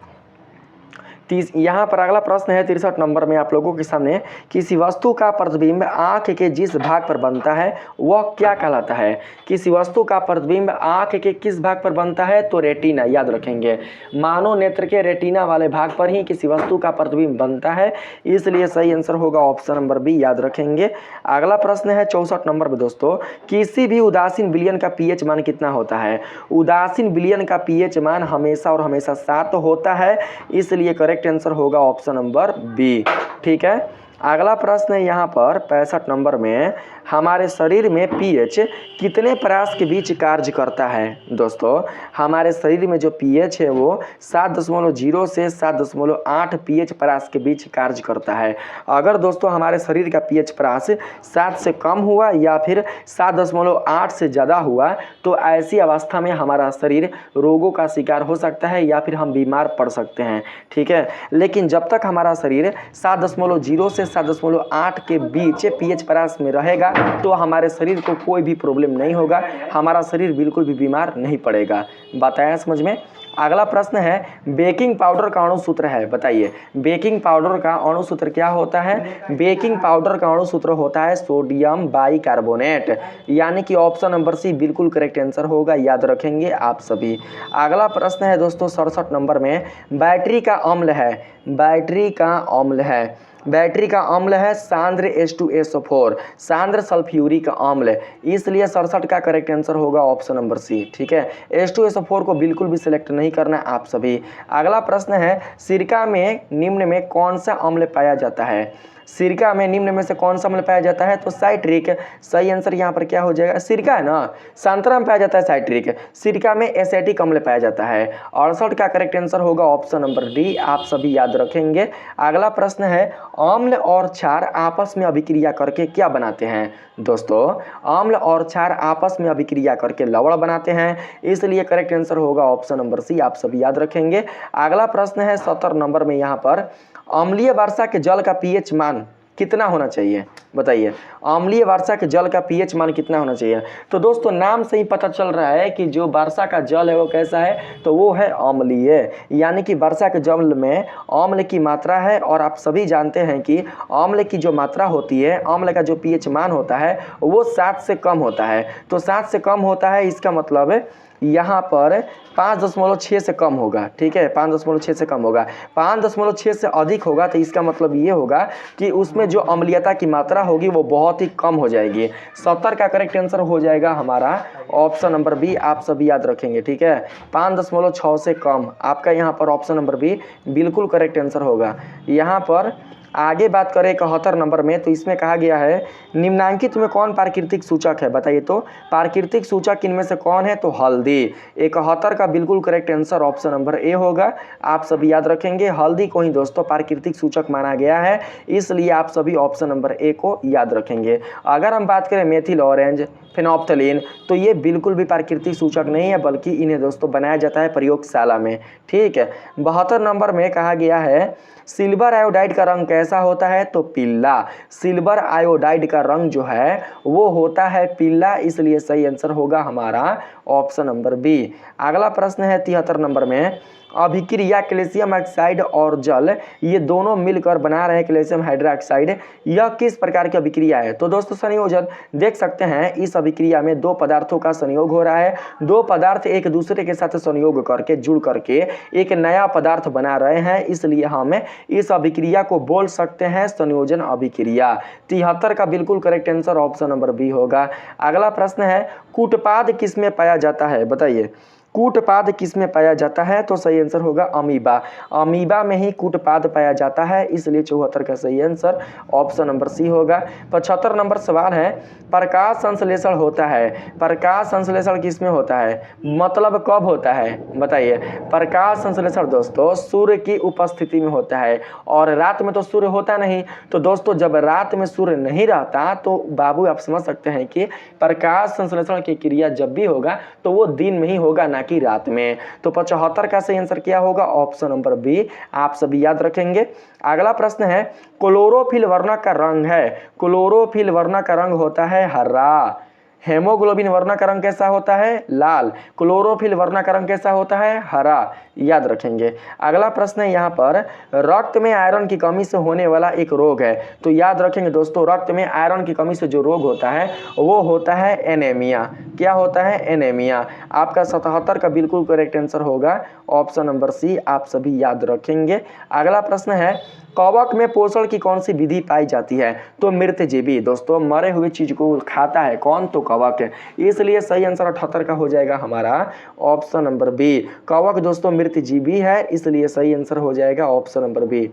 यहाँ पर अगला प्रश्न है 63 नंबर में आप लोगों के सामने, किसी वस्तु का प्रतिबिंब आंख के जिस भाग पर बनता है वह क्या कहलाता है? किसी वस्तु का प्रतिबिंब आंख के किस भाग पर बनता है? तो रेटिना, याद रखेंगे। मानव नेत्र के रेटिना वाले भाग पर ही किसी वस्तु का प्रतिबिंब बनता है, इसलिए सही आंसर होगा ऑप्शन नंबर बी, याद रखेंगे। अगला प्रश्न है 64 नंबर में दोस्तों, किसी भी उदासीन विलयन का पीएच मान कितना होता है? उदासीन विलयन का पीएच मान हमेशा और हमेशा 7 होता है, इसलिए करेक्ट आंसर होगा ऑप्शन नंबर बी। ठीक है। अगला प्रश्न है यहाँ पर 65 नंबर में, हमारे शरीर में पीएच कितने परास के बीच कार्य करता है? दोस्तों हमारे शरीर में जो पीएच है वो 7.0 से 7.8 पीएच परास के बीच कार्य करता है। अगर दोस्तों हमारे शरीर का पीएच परास 7 से कम हुआ या फिर 7.8 से ज़्यादा हुआ, तो ऐसी अवस्था में हमारा शरीर रोगों का शिकार हो सकता है या फिर हम बीमार पड़ सकते हैं। ठीक है। लेकिन जब तक हमारा शरीर 7.0 से 7.8 के बीच पीएच परास में रहेगा तो हमारे शरीर को कोई भी प्रॉब्लम नहीं होगा, हमारा शरीर बिल्कुल भी बीमार नहीं पड़ेगा। बताया समझ में? अगला प्रश्न है, बेकिंग पाउडर का अणु सूत्र है, बताइए बेकिंग पाउडर का अणु सूत्र क्या होता है? बेकिंग पाउडर का अणु सूत्र होता है सोडियम बाइकार्बोनेट, यानी कि ऑप्शन नंबर सी बिल्कुल करेक्ट आंसर होगा, याद रखेंगे आप सभी। अगला प्रश्न है दोस्तों 67 नंबर में, बैटरी का अम्ल है, बैटरी का अम्ल है, बैटरी का अम्ल है सांद्र H2SO4, सांद्र सल्फ्यूरिक अम्ल, इसलिए 67 का करेक्ट आंसर होगा ऑप्शन नंबर सी। ठीक है। H2SO4 को बिल्कुल भी सिलेक्ट नहीं करना है आप सभी। अगला प्रश्न है, सिरका में निम्न में कौन सा अम्ल पाया जाता है? सिरका में निम्न में से कौन सा अम्ल पाया जाता है? तो साइट्रिक। सही आंसर यहाँ पर क्या हो जाएगा? सिरका है ना, संतरा में पाया जाता है साइट्रिक, सिरका में एसिटिक अम्ल पाया जाता है। 68 का करेक्ट आंसर होगा ऑप्शन नंबर डी, आप सभी याद रखेंगे। अगला प्रश्न है, अम्ल और क्षार आपस में अभिक्रिया करके क्या बनाते हैं? दोस्तों अम्ल और क्षार आपस में अभिक्रिया करके लवण बनाते हैं, इसलिए करेक्ट आंसर होगा ऑप्शन नंबर सी, आप सभी याद रखेंगे। अगला प्रश्न है 70 नंबर में, यहाँ पर अम्लीय वर्षा के जल का पीएच मान कितना होना चाहिए? बताइए अम्लीय वर्षा के जल का पीएच मान कितना होना चाहिए? तो दोस्तों नाम से ही पता चल रहा है कि जो वर्षा का जल है वो कैसा है, तो वो है अम्लीय, यानी कि वर्षा के जल में अम्ल की मात्रा है। और आप सभी जानते हैं कि अम्ल की जो मात्रा होती है, अम्ल का जो पीएच मान होता है वो 7 से कम होता है। तो 7 से कम होता है, इसका मतलब यहाँ पर 5.6 से कम होगा। ठीक है, 5.6 से कम होगा। 5.6 से अधिक होगा तो इसका मतलब ये होगा कि उसमें जो अम्लीयता की मात्रा होगी वो बहुत ही कम हो जाएगी। 70 का करेक्ट आंसर हो जाएगा हमारा ऑप्शन नंबर बी, आप सभी याद रखेंगे। ठीक है, 5.6 से कम, आपका यहाँ पर ऑप्शन नंबर बी बिल्कुल करेक्ट आंसर होगा। यहाँ पर आगे बात करें 71 नंबर में, तो इसमें कहा गया है निम्नांकित में कौन प्राकृतिक सूचक है? बताइए तो प्राकृतिक सूचक इनमें से कौन है? तो हल्दी। 71 का बिल्कुल correct answer option number A होगा, आप सभी याद रखेंगे। हल्दी को ही दोस्तों प्राकृतिक सूचक माना गया है, इसलिए आप सभी ऑप्शन नंबर ए को याद रखेंगे। अगर हम बात करें मेथिल ऑरेंज, फिनोप्थलीन, तो ये बिल्कुल भी प्राकृतिक सूचक नहीं है, बल्कि इन्हें दोस्तों बनाया जाता है प्रयोगशाला में। ठीक है। 72 नंबर में कहा गया है सिल्वर आयोडाइड का रंग कैसा होता है? तो पीला। सिल्वर आयोडाइड का रंग जो है वो होता है पीला, इसलिए सही आंसर होगा हमारा ऑप्शन नंबर बी। अगला प्रश्न है 73 नंबर में, अभिक्रिया कैल्शियम ऑक्साइड और जल ये दोनों मिलकर बना रहे कैल्शियम हाइड्रोक्साइड, यह किस प्रकार की अभिक्रिया है? तो दोस्तों संयोजन देख सकते हैं, इस अभिक्रिया में दो पदार्थों का संयोग हो रहा है। दो पदार्थ एक दूसरे के साथ संयोग करके जुड़ करके एक नया पदार्थ बना रहे हैं, इसलिए हम इस अभिक्रिया को बोल सकते हैं संयोजन अभिक्रिया। 73 का बिल्कुल correct answer option number B होगा। अगला प्रश्न है, कूटपाद किसमें पाया जाता है? बताइए कूटपाद किस में पाया जाता है? तो सही आंसर होगा अमीबा। अमीबा में ही कूटपाद पाया जाता है, इसलिए 74 का सही आंसर ऑप्शन नंबर सी होगा। 75 नंबर सवाल है, प्रकाश संश्लेषण होता है, प्रकाश संश्लेषण किस में होता है, मतलब कब होता है बताइए। प्रकाश संश्लेषण दोस्तों सूर्य की उपस्थिति में होता है, और रात में तो सूर्य होता नहीं। तो दोस्तों जब रात में सूर्य नहीं रहता तो बाबू आप समझ सकते हैं कि प्रकाश संश्लेषण की क्रिया जब भी होगा तो वो दिन में ही होगा, ना कि रात में। तो 75 का सही आंसर क्या होगा? ऑप्शन नंबर बी आप सभी याद रखेंगे। अगला प्रश्न है, क्लोरोफिल वर्ण का रंग है, क्लोरोफिल वर्ण का रंग होता है हरा। हेमोग्लोबिन वर्ण का रंग कैसा होता है? लाल। क्लोरोफिल वर्ण का रंग कैसा होता है? हरा। याद रखेंगे। अगला प्रश्न है यहाँ पर, रक्त में आयरन की कमी से होने वाला एक रोग है। तो याद रखेंगे दोस्तों, रक्त में आयरन की कमी से जो रोग होता है वो होता है एनीमिया। क्या होता है? एनीमिया। आपका 77 का बिल्कुल करेक्ट आंसर होगा ऑप्शन नंबर सी, आप सभी याद रखेंगे। अगला प्रश्न है, कवक में पोषण की कौन सी विधि पाई जाती है? तो मृतजीवी दोस्तों, मरे हुए चीज को खाता है कौन? तो कवक है, इसलिए सही आंसर 78 का हो जाएगा हमारा ऑप्शन नंबर बी। कवक दोस्तों मृतजीवी है, इसलिए सही आंसर हो जाएगा ऑप्शन नंबर बी।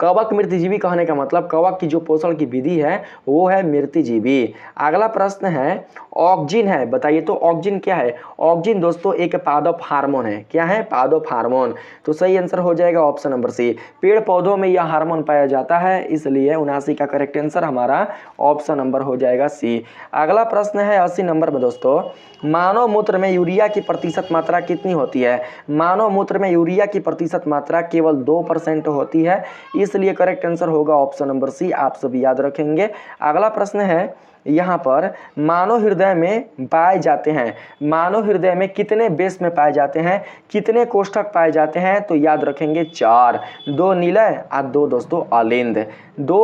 कवक मृतजीवी कहने का मतलब कवक की जो पोषण की विधि है वो है मृतजीवी। अगला प्रश्न है, ऑक्जिन है, बताइए तो ऑक्जिन क्या है? ऑक्जिन दोस्तों एक पादप हार्मोन है। क्या है? पादप हार्मोन। तो सही आंसर हो जाएगा ऑप्शन नंबर सी। पेड़ पौधों में यह हार्मोन पाया जाता है, इसलिए 79 का करेक्ट आंसर हमारा ऑप्शन नंबर हो जाएगा सी। अगला प्रश्न है 80 नंबर में दोस्तों, मानव मूत्र में यूरिया की प्रतिशत मात्रा कितनी होती है? मानव मूत्र में यूरिया की प्रतिशत मात्रा केवल 2% होती है, इसलिए करेक्ट आंसर होगा ऑप्शन नंबर सी, आप सभी याद रखेंगे। अगला प्रश्न है यहाँ पर, मानव हृदय में पाए जाते हैं, मानव हृदय में कितने बेस में पाए जाते हैं, कितने कोष्ठक पाए जाते हैं? तो याद रखेंगे 4, 2 निलय और 2 दोस्तों अलिंद। दो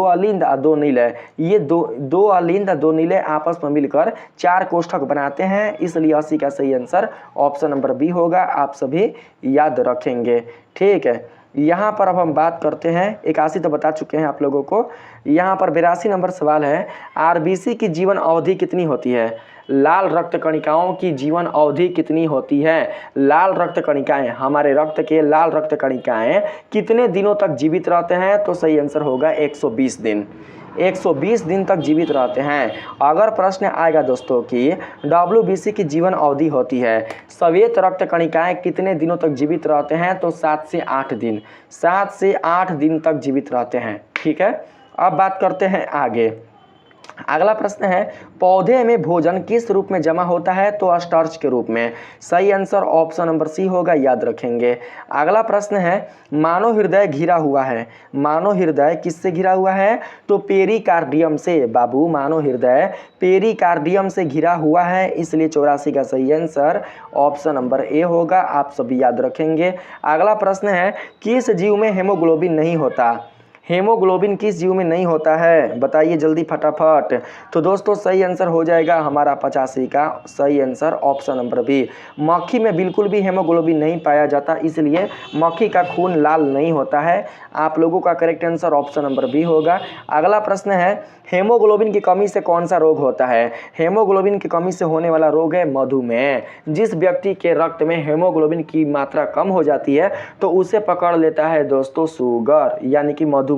अलिंद और 2 निलय, ये दो अलिंद और 2 निलय आपस में मिलकर 4 कोष्ठक बनाते हैं, इसलिए 80 का सही आंसर ऑप्शन नंबर बी होगा, आप सभी याद रखेंगे। ठीक है, यहाँ पर अब हम बात करते हैं, 81 तो बता चुके हैं आप लोगों को। यहाँ पर 82 नंबर सवाल है, आरबीसी की जीवन अवधि कितनी होती है? लाल रक्त कणिकाओं की जीवन अवधि कितनी होती है? लाल रक्त कणिकाएं, हमारे रक्त के लाल रक्त कणिकाएं कितने दिनों तक जीवित रहते हैं? तो सही आंसर होगा 120 दिन। 120 दिन तक जीवित रहते हैं। अगर प्रश्न आएगा दोस्तों कि WBC की जीवन अवधि होती है, श्वेत रक्त कणिकाएं कितने दिनों तक जीवित रहते हैं? तो 7 से 8 दिन, 7 से 8 दिन तक जीवित रहते हैं। ठीक है, अब बात करते हैं आगे। अगला प्रश्न है, पौधे में भोजन किस रूप में जमा होता है? तो स्टार्च के रूप में। सही आंसर ऑप्शन नंबर सी होगा, याद रखेंगे। अगला प्रश्न है, मानव हृदय घिरा हुआ है, मानव हृदय किससे घिरा हुआ है? तो पेरिकार्डियम से। बाबू मानव हृदय पेरिकार्डियम से घिरा हुआ है, इसलिए 84 का सही आंसर ऑप्शन नंबर ए होगा, आप सभी याद रखेंगे। अगला प्रश्न है, किस जीव में हेमोग्लोबिन नहीं होता? हेमोग्लोबिन किस जीव में नहीं होता है? बताइए जल्दी फटाफट। तो दोस्तों सही आंसर हो जाएगा हमारा 85 का सही आंसर ऑप्शन नंबर बी। मक्खी में बिल्कुल भी हेमोग्लोबिन नहीं पाया जाता, इसलिए मक्खी का खून लाल नहीं होता है। आप लोगों का correct answer option number B होगा। अगला प्रश्न है, हेमोग्लोबिन की कमी से कौन सा रोग होता है? हेमोग्लोबिन की कमी से होने वाला रोग है मधुमेह। जिस व्यक्ति के रक्त में हेमोग्लोबिन की मात्रा कम हो जाती है तो उसे पकड़ लेता है दोस्तों शुगर, यानी कि मधुमेह।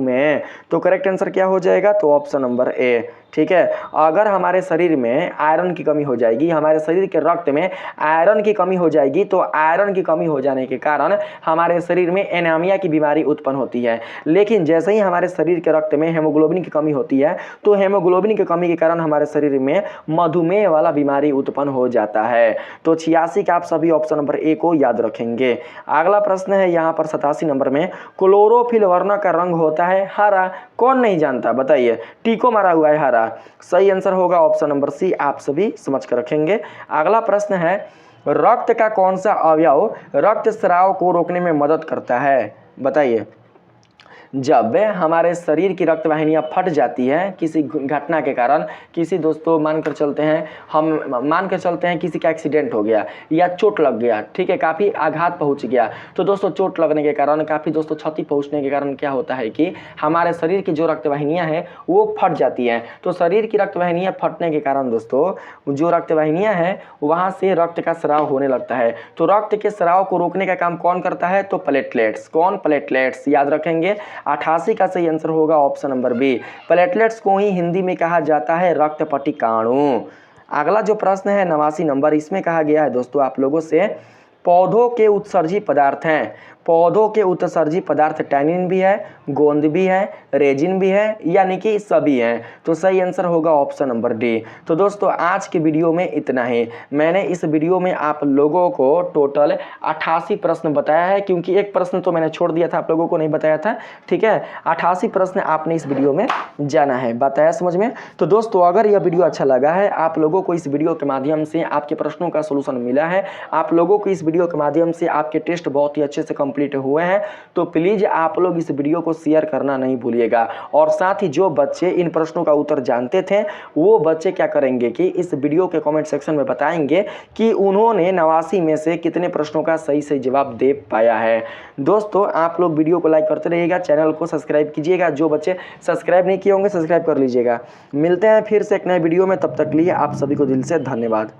तो करेक्ट आंसर क्या हो जाएगा? तो ऑप्शन नंबर ए। ठीक है, अगर हमारे शरीर में आयरन की कमी हो जाएगी, हमारे शरीर के रक्त में आयरन की कमी हो जाएगी, तो आयरन की कमी हो जाने के कारण हमारे शरीर में एनीमिया की बीमारी उत्पन्न होती है। लेकिन जैसे ही हमारे शरीर के रक्त में हेमोग्लोबिन की कमी होती है तो हेमोग्लोबिन की कमी के कारण हमारे शरीर में मधुमेह वाला बीमारी उत्पन्न हो जाता है। तो 86 का आप सभी ऑप्शन नंबर ए को याद रखेंगे। अगला प्रश्न है यहाँ पर 87 नंबर में, क्लोरोफिल वर्ण का रंग होता है हरा। कौन नहीं जानता बताइए? टीको मारा हुआ है हरा। सही आंसर होगा ऑप्शन नंबर सी, आप सभी समझ कर रखेंगे। अगला प्रश्न है, रक्त का कौन सा अवयव रक्तस्राव को रोकने में मदद करता है? बताइए। जब हमारे शरीर की रक्त वाहिनियाँ फट जाती हैं किसी घटना के कारण, किसी दोस्तों मानकर चलते हैं किसी का एक्सीडेंट हो गया या चोट लग गया, ठीक है, काफ़ी आघात पहुंच गया, तो दोस्तों चोट लगने के कारण, काफ़ी दोस्तों क्षति पहुंचने के कारण क्या होता है कि हमारे शरीर की जो रक्त वाहिनियाँ हैं वो फट जाती हैं। तो शरीर की रक्त वाहिनियाँ फटने के कारण दोस्तों जो रक्त वाहिनियाँ हैं वहाँ से रक्त का स्राव होने लगता है। तो रक्त के स्राव को रोकने का काम कौन करता है? तो प्लेटलेट्स। कौन? प्लेटलेट्स। याद रखेंगे 88 का सही आंसर होगा ऑप्शन नंबर बी। प्लेटलेट्स को ही हिंदी में कहा जाता है रक्त पटिकाणु। अगला जो प्रश्न है 89 नंबर, इसमें कहा गया है दोस्तों आप लोगों से पौधों के उत्सर्जी पदार्थ हैं। पौधों के उत्सर्जी पदार्थ टैनिन भी है, गोंद भी है, रेजिन भी है, यानी कि सभी हैं। तो सही आंसर होगा ऑप्शन नंबर डी। तो दोस्तों आज की वीडियो में इतना ही। मैंने इस वीडियो में आप लोगों को टोटल 88 प्रश्न बताया है, क्योंकि एक प्रश्न तो मैंने छोड़ दिया था, आप लोगों को नहीं बताया था, ठीक है। 88 प्रश्न आपने इस वीडियो में जाना है, बताया समझ में। तो दोस्तों अगर यह वीडियो अच्छा लगा है, आप लोगों को इस वीडियो के माध्यम से आपके प्रश्नों का सोल्यूशन मिला है, आप लोगों को इस वीडियो के माध्यम से आपके टेस्ट बहुत ही अच्छे से कंप्लीट हुए हैं, तो प्लीज आप लोग इस वीडियो को शेयर करना नहीं भूलिएगा। और साथ ही जो बच्चे इन प्रश्नों का उत्तर जानते थे वो बच्चे क्या करेंगे कि इस वीडियो के कमेंट सेक्शन में बताएंगे कि उन्होंने 89 में से कितने प्रश्नों का सही सही जवाब दे पाया है। दोस्तों आप लोग वीडियो को लाइक करते रहिएगा, चैनल को सब्सक्राइब कीजिएगा, जो बच्चे सब्सक्राइब नहीं किए होंगे सब्सक्राइब कर लीजिएगा। मिलते हैं फिर से एक नए वीडियो में, तब तक लिए आप सभी को दिल से धन्यवाद।